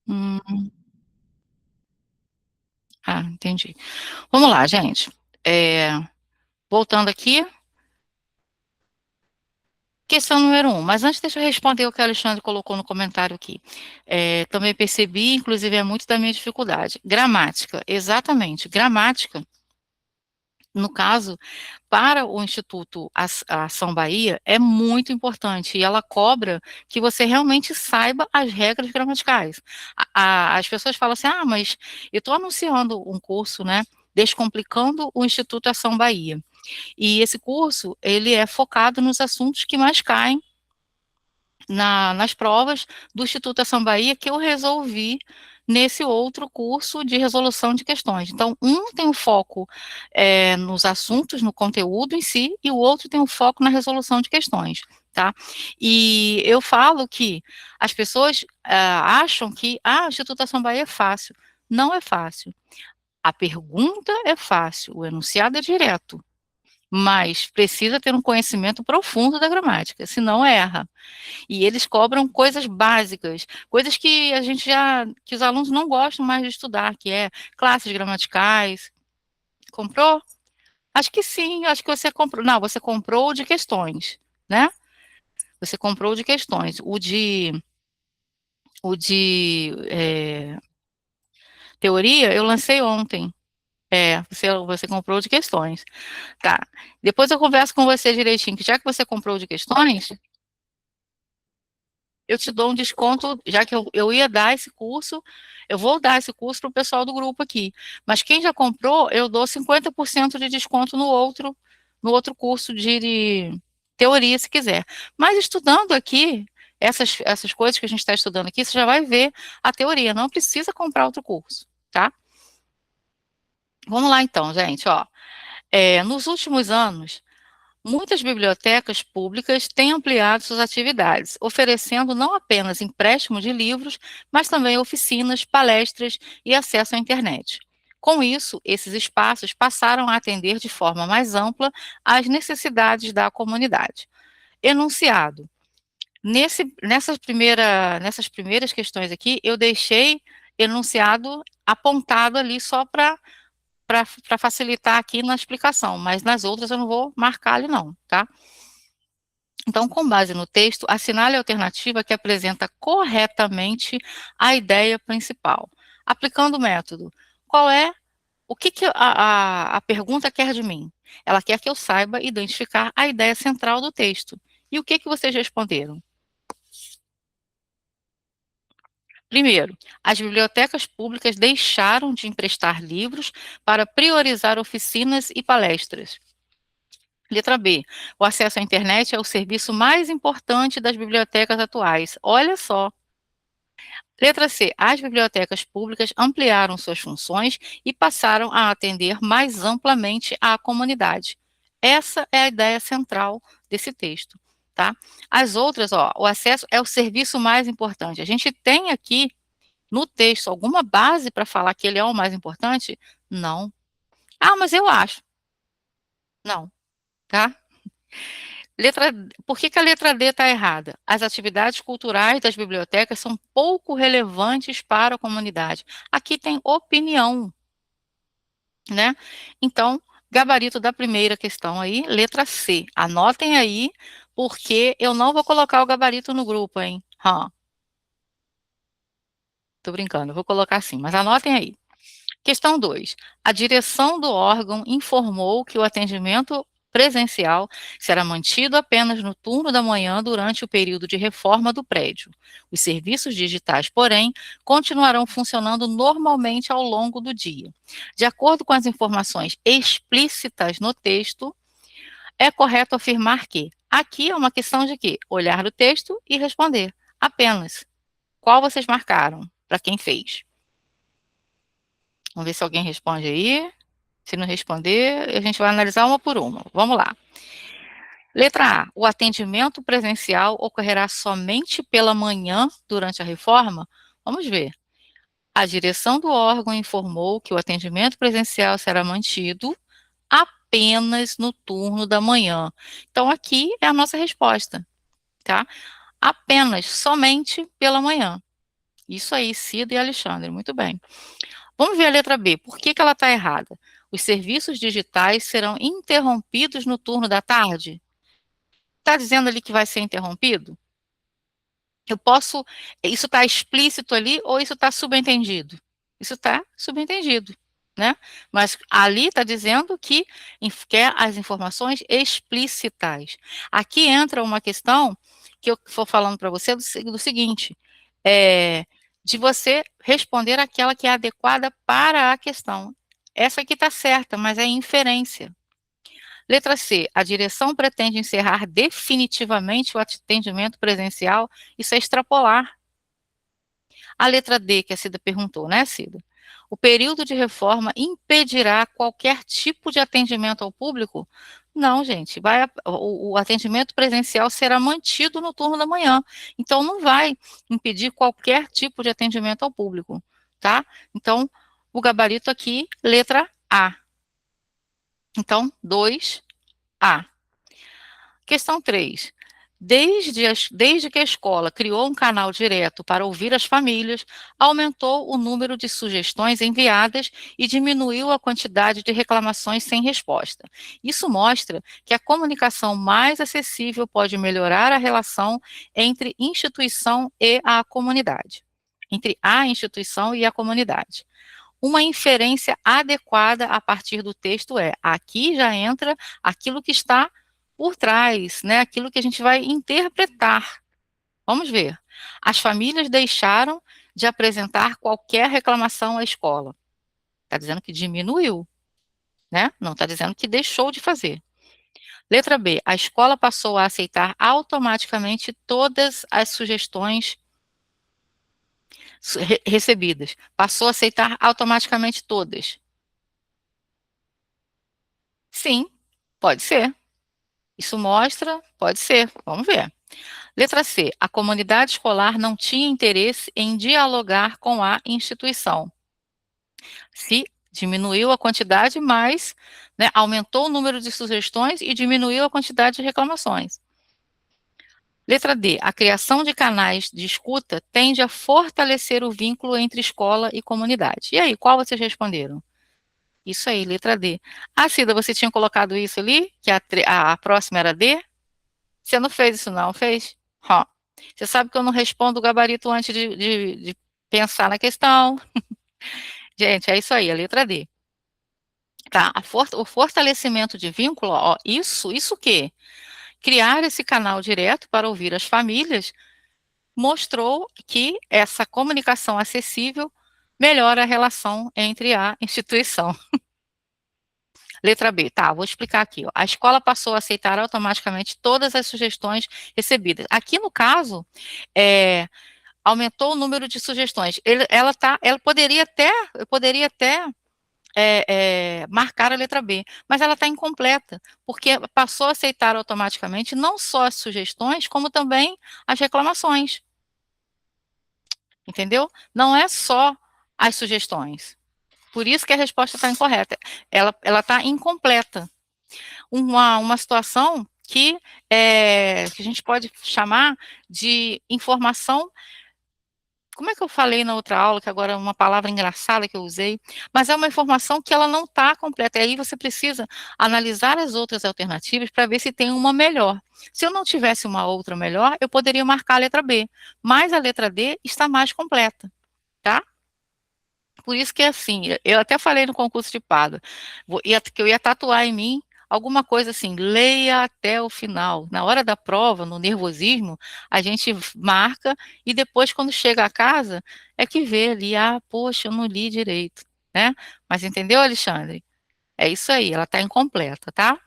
Hum, entendi. Vamos lá, gente. É, voltando aqui, questão número um. Mas antes, deixa eu responder o que o Alexandre colocou no comentário aqui. Também percebi, inclusive, é muito da minha dificuldade. Gramática, exatamente. Gramática, no caso, para o Instituto Ação Bahia, é muito importante e ela cobra que você realmente saiba as regras gramaticais. As pessoas falam assim, mas eu estou anunciando um curso, né, Descomplicando o Instituto Ação Bahia. E esse curso, ele é focado nos assuntos que mais caem nas provas do Instituto Ação Bahia, que eu resolvi nesse outro curso de resolução de questões. Então, um tem o foco nos assuntos, no conteúdo em si, e o outro tem o foco na resolução de questões, tá? E eu falo que as pessoas acham que o Instituto Ação Bahia é fácil. Não é fácil. A pergunta é fácil, o enunciado é direto, mas precisa ter um conhecimento profundo da gramática, senão erra. E eles cobram coisas básicas, coisas que a gente que os alunos não gostam mais de estudar, que é classes gramaticais. Comprou? Acho que sim, acho que você comprou. Não, você comprou o de questões, né? Você comprou o de questões. O de teoria eu lancei ontem. Você comprou o de questões. Tá. Depois eu converso com você direitinho, que já que você comprou o de questões, eu te dou um desconto, já que eu ia dar esse curso, eu vou dar esse curso para o pessoal do grupo aqui. Mas quem já comprou, eu dou 50% de desconto no outro curso de teoria, se quiser. Mas estudando aqui, essas coisas que a gente está estudando aqui, você já vai ver a teoria, não precisa comprar outro curso, tá? Vamos lá então, gente, ó. Nos últimos anos, muitas bibliotecas públicas têm ampliado suas atividades, oferecendo não apenas empréstimo de livros, mas também oficinas, palestras e acesso à internet. Com isso, esses espaços passaram a atender de forma mais ampla às necessidades da comunidade. Enunciado. Nessas primeiras questões aqui, eu deixei enunciado apontado ali só para facilitar aqui na explicação, mas nas outras eu não vou marcar ali não, tá? Então, com base no texto, assinale a alternativa que apresenta corretamente a ideia principal. Aplicando o método, qual é o que a pergunta quer de mim? Ela quer que eu saiba identificar a ideia central do texto. E o que vocês responderam? Primeiro, as bibliotecas públicas deixaram de emprestar livros para priorizar oficinas e palestras. Letra B. O acesso à internet é o serviço mais importante das bibliotecas atuais. Olha só. Letra C. As bibliotecas públicas ampliaram suas funções e passaram a atender mais amplamente à comunidade. Essa é a ideia central desse texto, tá? As outras, ó, o acesso é o serviço mais importante. A gente tem aqui no texto alguma base para falar que ele é o mais importante? Não. Mas eu acho. Não, tá? Por que a letra D está errada? As atividades culturais das bibliotecas são pouco relevantes para a comunidade. Aqui tem opinião, né? Então, gabarito da primeira questão aí, letra C. Anotem aí, porque eu não vou colocar o gabarito no grupo, hein? Tô brincando, eu vou colocar assim, mas anotem aí. Questão 2. A direção do órgão informou que o atendimento presencial será mantido apenas no turno da manhã durante o período de reforma do prédio. Os serviços digitais, porém, continuarão funcionando normalmente ao longo do dia. De acordo com as informações explícitas no texto, é correto afirmar que aqui é uma questão de quê? Olhar o texto e responder. Apenas. Qual vocês marcaram? Para quem fez? Vamos ver se alguém responde aí. Se não responder, a gente vai analisar uma por uma. Vamos lá. Letra A. O atendimento presencial ocorrerá somente pela manhã durante a reforma? Vamos ver. A direção do órgão informou que o atendimento presencial será mantido apenas no turno da manhã. Então, aqui é a nossa resposta, tá? Apenas, somente pela manhã. Isso aí, Cida e Alexandre, muito bem. Vamos ver a letra B. Por que que ela está errada? Os serviços digitais serão interrompidos no turno da tarde? Está dizendo ali que vai ser interrompido? Eu posso, isso está explícito ali ou isso está subentendido? Isso está subentendido, né? Mas ali está dizendo que quer as informações explícitas. Aqui entra uma questão que eu vou falando para você do seguinte, é, de você responder aquela que é adequada para a questão. Essa aqui está certa, mas é inferência. Letra C, a direção pretende encerrar definitivamente o atendimento presencial, isso é extrapolar. A letra D, que a Cida perguntou, né, Cida? O período de reforma impedirá qualquer tipo de atendimento ao público? Não, gente, o atendimento presencial será mantido no turno da manhã, então não vai impedir qualquer tipo de atendimento ao público, tá? Então, o gabarito aqui, letra A. Então, 2A. Questão 3. Desde que a escola criou um canal direto para ouvir as famílias, aumentou o número de sugestões enviadas e diminuiu a quantidade de reclamações sem resposta. Isso mostra que a comunicação mais acessível pode melhorar a relação entre instituição e a comunidade. Entre a instituição e a comunidade. Uma inferência adequada a partir do texto é, aqui já entra aquilo que está por trás, né? Aquilo que a gente vai interpretar. Vamos ver. As famílias deixaram de apresentar qualquer reclamação à escola. Está dizendo que diminuiu, né? Não está dizendo que deixou de fazer. Letra B. A escola passou a aceitar automaticamente todas as sugestões recebidas. Passou a aceitar automaticamente todas. Sim, pode ser. Isso mostra, pode ser, vamos ver. Letra C, a comunidade escolar não tinha interesse em dialogar com a instituição. Se diminuiu a quantidade, mas né, aumentou o número de sugestões e diminuiu a quantidade de reclamações. Letra D, a criação de canais de escuta tende a fortalecer o vínculo entre escola e comunidade. E aí, qual vocês responderam? Isso aí, letra D. Ah, Cida, você tinha colocado isso ali? Que a próxima era D? Você não fez isso não, fez? Ó, você sabe que eu não respondo o gabarito antes de pensar na questão. Gente, é isso aí, a letra D. Tá, o fortalecimento de vínculo, ó, isso o quê? Criar esse canal direto para ouvir as famílias mostrou que essa comunicação acessível melhora a relação entre a instituição. Letra B, tá, vou explicar aqui. Ó. A escola passou a aceitar automaticamente todas as sugestões recebidas. Aqui no caso, aumentou o número de sugestões. Ela poderia até marcar a letra B, mas ela está incompleta, porque passou a aceitar automaticamente não só as sugestões, como também as reclamações. Entendeu? Não é só as sugestões. Por isso que a resposta está incorreta. Ela está incompleta. Uma situação que a gente pode chamar de informação. Como é que eu falei na outra aula, que agora é uma palavra engraçada que eu usei, mas é uma informação que ela não está completa, e aí você precisa analisar as outras alternativas para ver se tem uma melhor. Se eu não tivesse uma outra melhor, eu poderia marcar a letra B, mas a letra D está mais completa, tá? Por isso que é assim, eu até falei no concurso de Pada, que eu ia tatuar em mim alguma coisa assim, leia até o final. Na hora da prova, no nervosismo, a gente marca e depois, quando chega a casa, é que vê ali, ah, poxa, eu não li direito, né? Mas entendeu, Alexandre? É isso aí, ela está incompleta, tá?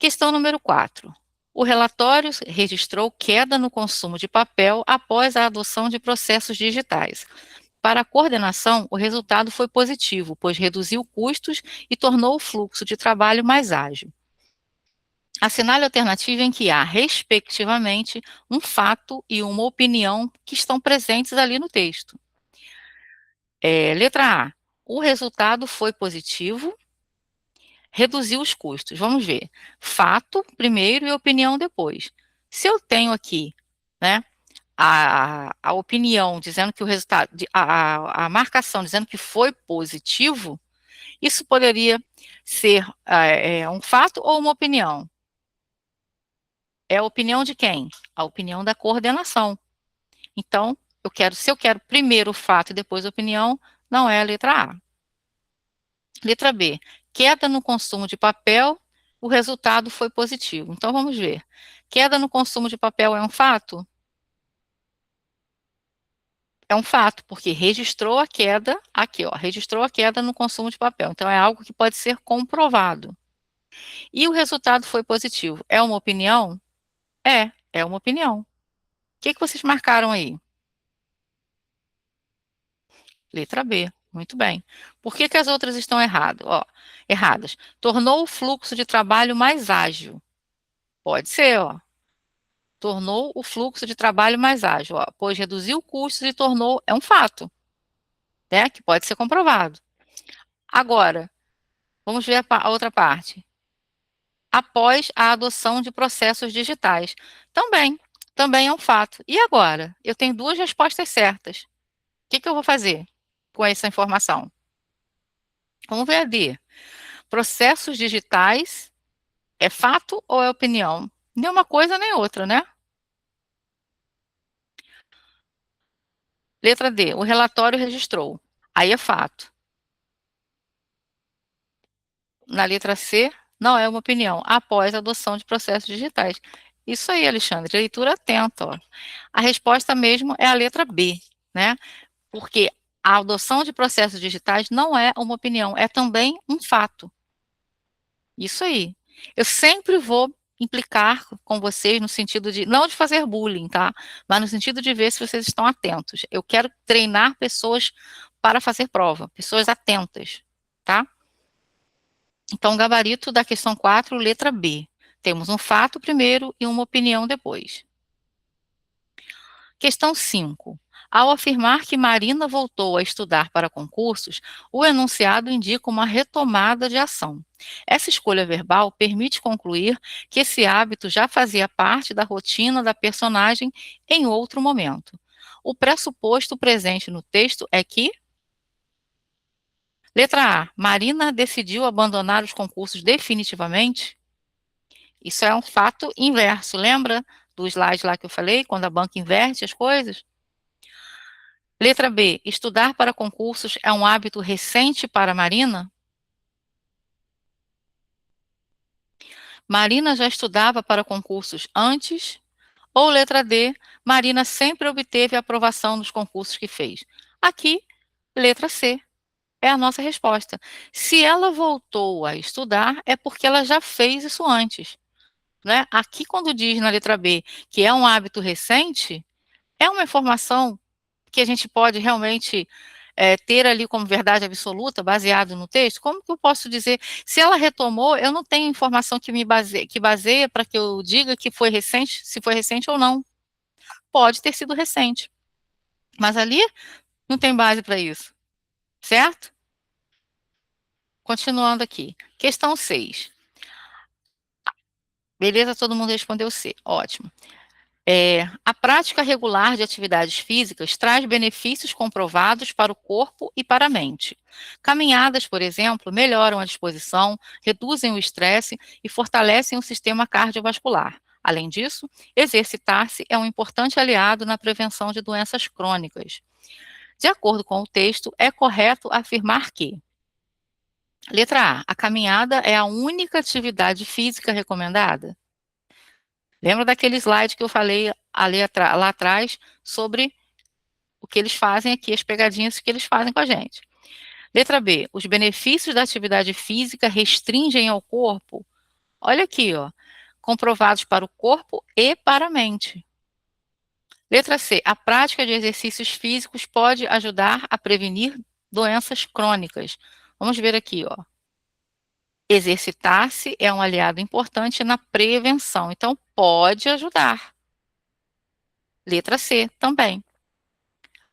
Questão número 4. O relatório registrou queda no consumo de papel após a adoção de processos digitais. Para a coordenação, o resultado foi positivo, pois reduziu custos e tornou o fluxo de trabalho mais ágil. Assinale a alternativa em que há, respectivamente, um fato e uma opinião que estão presentes ali no texto. Letra A. O resultado foi positivo, reduziu os custos. Vamos ver. Fato primeiro e opinião depois. Se eu tenho aqui, né, a opinião dizendo que o resultado, a marcação dizendo que foi positivo, isso poderia ser um fato ou uma opinião? É a opinião de quem? A opinião da coordenação. Então, se eu quero primeiro o fato e depois a opinião, não é a letra A. Letra B, queda no consumo de papel, o resultado foi positivo. Então, vamos ver. Queda no consumo de papel é um fato? É um fato, porque registrou a queda, aqui, ó, registrou a queda no consumo de papel. Então, é algo que pode ser comprovado. E o resultado foi positivo. É uma opinião? É uma opinião. O que vocês marcaram aí? Letra B. Muito bem. Por que as outras estão erradas? Tornou o fluxo de trabalho mais ágil. Pode ser, ó. Tornou o fluxo de trabalho mais ágil, ó, pois reduziu custos e tornou, é um fato, né, que pode ser comprovado. Agora, vamos ver a outra parte. Após a adoção de processos digitais. Também é um fato. E agora? Eu tenho duas respostas certas. O que eu vou fazer com essa informação? Vamos ver a D. Processos digitais é fato ou é opinião? Nem uma coisa nem outra, né? Letra D. O relatório registrou. Aí é fato. Na letra C, não é uma opinião, após a adoção de processos digitais. Isso aí, Alexandre, leitura atenta. Ó. A resposta mesmo é a letra B, né? Porque a adoção de processos digitais não é uma opinião, é também um fato. Isso aí. Eu sempre vou implicar com vocês no sentido de, não de fazer bullying, tá? Mas no sentido de ver se vocês estão atentos. Eu quero treinar pessoas para fazer prova, pessoas atentas, tá? Então, gabarito da questão 4, letra B. Temos um fato primeiro e uma opinião depois. Questão 5. Ao afirmar que Marina voltou a estudar para concursos, o enunciado indica uma retomada de ação. Essa escolha verbal permite concluir que esse hábito já fazia parte da rotina da personagem em outro momento. O pressuposto presente no texto é que letra A. Marina decidiu abandonar os concursos definitivamente? Isso é um fato inverso. Lembra do slide lá que eu falei, quando a banca inverte as coisas? Letra B. Estudar para concursos é um hábito recente para Marina? Marina já estudava para concursos antes? Ou letra D. Marina sempre obteve aprovação nos concursos que fez? Aqui, letra C. É a nossa resposta. Se ela voltou a estudar, é porque ela já fez isso antes. Né? Aqui, quando diz na letra B que é um hábito recente, é uma informação que a gente pode realmente ter ali como verdade absoluta, baseado no texto? Como que eu posso dizer? Se ela retomou, eu não tenho informação que baseia para que eu diga que foi recente, se foi recente ou não. Pode ter sido recente, mas ali não tem base para isso, certo? Continuando aqui. Questão 6. Beleza, todo mundo respondeu C. Ótimo. A prática regular de atividades físicas traz benefícios comprovados para o corpo e para a mente. Caminhadas, por exemplo, melhoram a disposição, reduzem o estresse e fortalecem o sistema cardiovascular. Além disso, exercitar-se é um importante aliado na prevenção de doenças crônicas. De acordo com o texto, é correto afirmar que: letra A, a caminhada é a única atividade física recomendada? Lembra daquele slide que eu falei lá atrás sobre o que eles fazem aqui, as pegadinhas que eles fazem com a gente. Letra B, os benefícios da atividade física restringem ao corpo? Olha aqui, ó, comprovados para o corpo e para a mente. Letra C, a prática de exercícios físicos pode ajudar a prevenir doenças crônicas. Vamos ver aqui, ó. Exercitar-se é um aliado importante na prevenção, então pode ajudar. Letra C, também.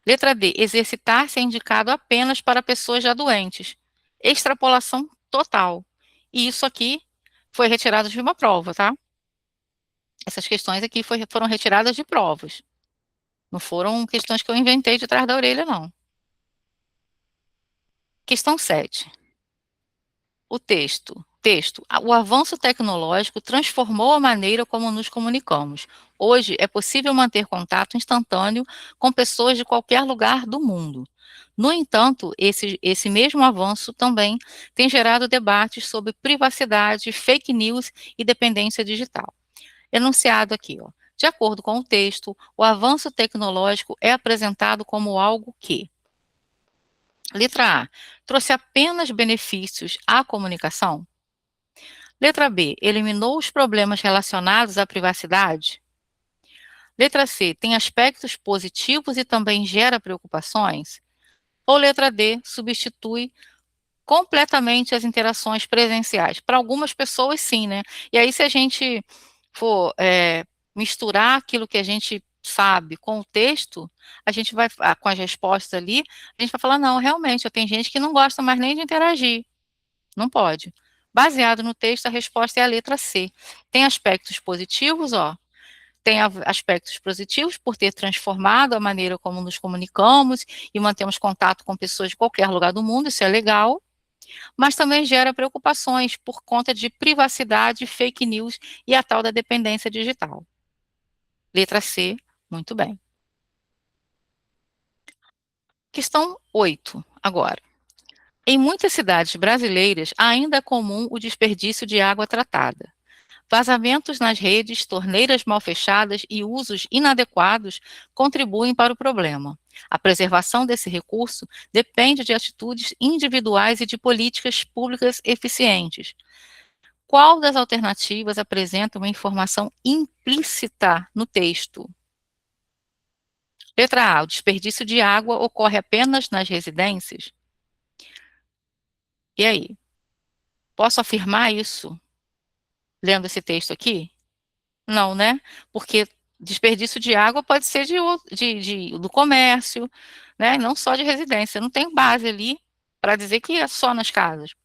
Letra D, exercitar-se é indicado apenas para pessoas já doentes. Extrapolação total. E isso aqui foi retirado de uma prova, tá? Essas questões aqui foram retiradas de provas. Não foram questões que eu inventei de trás da orelha, não. Questão 7. O texto. Texto. O avanço tecnológico transformou a maneira como nos comunicamos. Hoje é possível manter contato instantâneo com pessoas de qualquer lugar do mundo. No entanto, esse mesmo avanço também tem gerado debates sobre privacidade, fake news e dependência digital. Enunciado aqui, ó. De acordo com o texto, o avanço tecnológico é apresentado como algo que: letra A, trouxe apenas benefícios à comunicação. Letra B, eliminou os problemas relacionados à privacidade. Letra C, tem aspectos positivos e também gera preocupações. Ou letra D, substitui completamente as interações presenciais. Para algumas pessoas, sim, né? E aí, se a gente for misturar aquilo que a gente sabe com o texto, a gente vai, com as respostas ali, a gente vai falar, não, realmente, tem gente que não gosta mais nem de interagir. Não pode. Baseado no texto, a resposta é a letra C. Tem aspectos positivos, ó. Tem aspectos positivos por ter transformado a maneira como nos comunicamos e mantemos contato com pessoas de qualquer lugar do mundo, isso é legal, mas também gera preocupações por conta de privacidade, fake news e a tal da dependência digital. Letra C, muito bem. Questão 8, agora. Em muitas cidades brasileiras, ainda é comum o desperdício de água tratada. Vazamentos nas redes, torneiras mal fechadas e usos inadequados contribuem para o problema. A preservação desse recurso depende de atitudes individuais e de políticas públicas eficientes. Qual das alternativas apresenta uma informação implícita no texto? Letra A, o desperdício de água ocorre apenas nas residências? E aí? Posso afirmar isso lendo esse texto aqui? Não, né? Porque desperdício de água pode ser do comércio, né? Não só de residência. Não tem base ali para dizer que é só nas casas.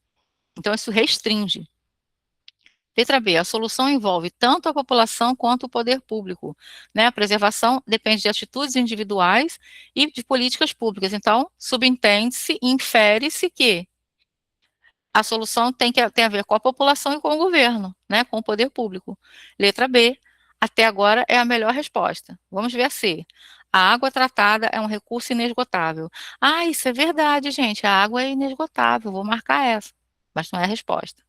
Então, isso restringe. Letra B, a solução envolve tanto a população quanto o poder público, né? A preservação depende de atitudes individuais e de políticas públicas. Então, subentende-se, infere-se que a solução tem a ver com a população e com o governo, né? Com o poder público. Letra B, até agora é a melhor resposta. Vamos ver a C. A água tratada é um recurso inesgotável. Ah, isso é verdade, gente. A água é inesgotável. Vou marcar essa. Mas não é a resposta.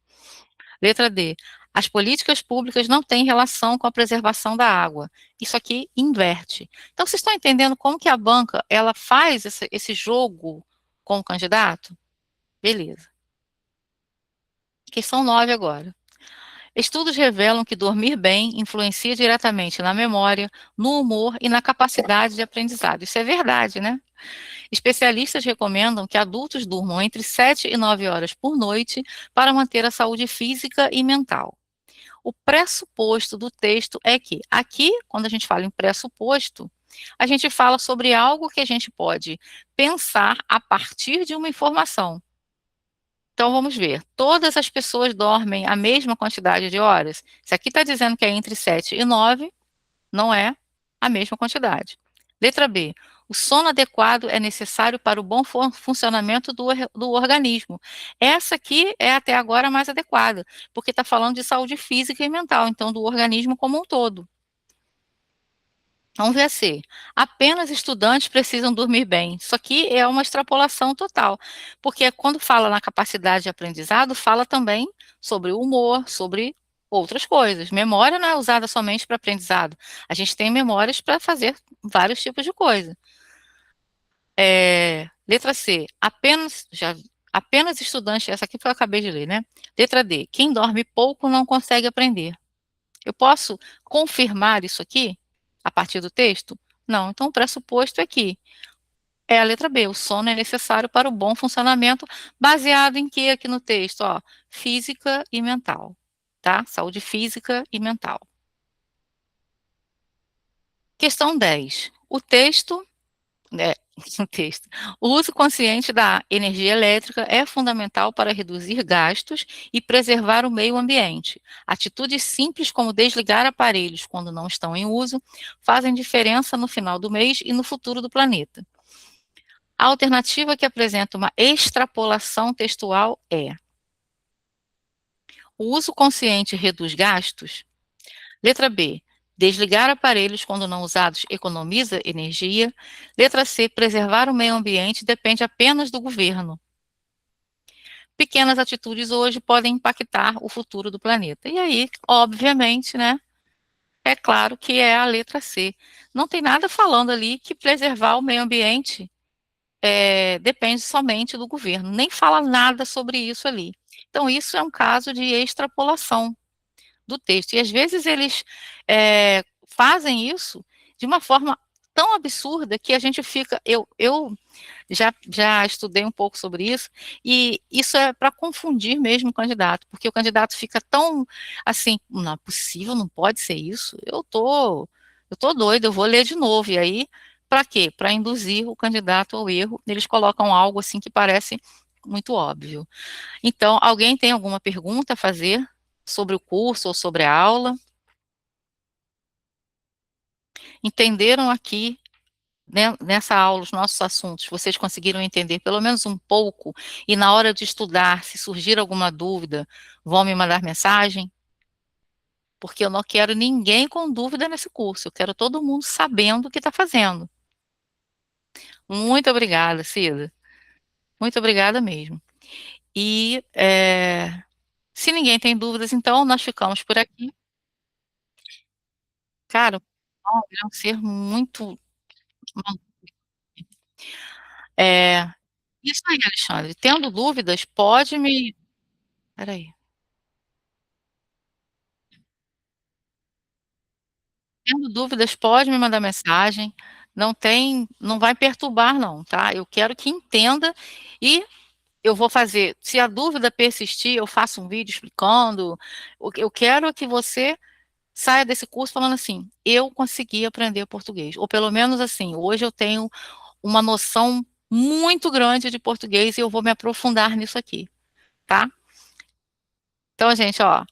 Letra D. As políticas públicas não têm relação com a preservação da água. Isso aqui inverte. Então, vocês estão entendendo como que a banca ela faz esse jogo com o candidato? Beleza. Questão 9 agora. Estudos revelam que dormir bem influencia diretamente na memória, no humor e na capacidade de aprendizado. Isso é verdade, né? Especialistas recomendam que adultos durmam entre 7 e 9 horas por noite para manter a saúde física e mental. O pressuposto do texto é que, aqui, quando a gente fala em pressuposto, a gente fala sobre algo que a gente pode pensar a partir de uma informação. Então, vamos ver. Todas as pessoas dormem a mesma quantidade de horas? Se aqui está dizendo que é entre 7 e 9, não é a mesma quantidade. Letra B. O sono adequado é necessário para o bom funcionamento do organismo. Essa aqui é até agora a mais adequada, porque está falando de saúde física e mental, então do organismo como um todo. Vamos ver a C. Apenas estudantes precisam dormir bem. Isso aqui é uma extrapolação total, porque quando fala na capacidade de aprendizado, fala também sobre o humor, sobre outras coisas. Memória não é usada somente para aprendizado. A gente tem memórias para fazer vários tipos de coisa. Letra C. Apenas estudante, essa aqui foi eu acabei de ler, né? Letra D, quem dorme pouco não consegue aprender. Eu posso confirmar isso aqui a partir do texto? Não, então o pressuposto é que é a letra B, o sono é necessário para o bom funcionamento, baseado em que aqui no texto, ó, física e mental, tá? Saúde física e mental. Questão 10. O texto, né, o texto. O uso consciente da energia elétrica é fundamental para reduzir gastos e preservar o meio ambiente. Atitudes simples como desligar aparelhos quando não estão em uso fazem diferença no final do mês e no futuro do planeta. A alternativa que apresenta uma extrapolação textual é: o uso consciente reduz gastos? Letra B. Desligar aparelhos quando não usados economiza energia. Letra C. Preservar o meio ambiente depende apenas do governo. Pequenas atitudes hoje podem impactar o futuro do planeta. E aí, obviamente, né? É claro que é a letra C. Não tem nada falando ali que preservar o meio ambiente depende somente do governo. Nem fala nada sobre isso ali. Então, isso é um caso de extrapolação do texto. E às vezes eles fazem isso de uma forma tão absurda que a gente fica. Eu já estudei um pouco sobre isso, e isso é para confundir mesmo o candidato, porque o candidato fica tão assim, não é possível, não pode ser isso, eu tô doido, eu vou ler de novo, e aí, para quê? Para induzir o candidato ao erro, eles colocam algo assim que parece muito óbvio. Então, alguém tem alguma pergunta a fazer sobre o curso ou sobre a aula? Entenderam aqui, né, nessa aula, os nossos assuntos, vocês conseguiram entender pelo menos um pouco, e na hora de estudar, se surgir alguma dúvida, vão me mandar mensagem? Porque eu não quero ninguém com dúvida nesse curso, eu quero todo mundo sabendo o que está fazendo. Muito obrigada, Cida. Muito obrigada mesmo. E se ninguém tem dúvidas, então nós ficamos por aqui. Cara, ele é um ser muito. É, isso aí, Alexandre. Tendo dúvidas, pode me. Peraí. Tendo dúvidas, pode me mandar mensagem. Não vai perturbar, não, tá? Eu quero que entenda e eu vou fazer. Se a dúvida persistir, eu faço um vídeo explicando. O que eu quero é que você saia desse curso falando assim: eu consegui aprender português. Ou pelo menos assim, hoje eu tenho uma noção muito grande de português e eu vou me aprofundar nisso aqui, tá? Então, gente, ó,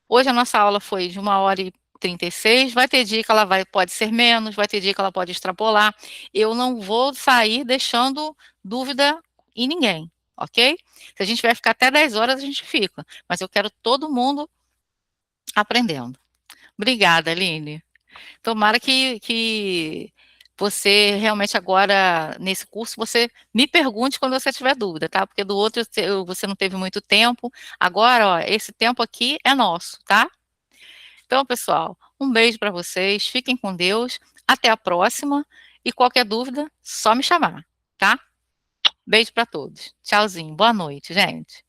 hoje a nossa aula foi de 1h36, vai ter dia que ela pode ser menos, vai ter dia que ela pode extrapolar. Eu não vou sair deixando dúvida em ninguém, ok? Se a gente vai ficar até 10 horas, a gente fica, mas eu quero todo mundo aprendendo. Obrigada, Aline. Tomara que você realmente agora, nesse curso, você me pergunte quando você tiver dúvida, tá? Porque do outro você não teve muito tempo. Agora, ó, esse tempo aqui é nosso, tá? Então, pessoal, um beijo para vocês, fiquem com Deus, até a próxima e qualquer dúvida, só me chamar, tá? Beijo para todos. Tchauzinho, boa noite, gente.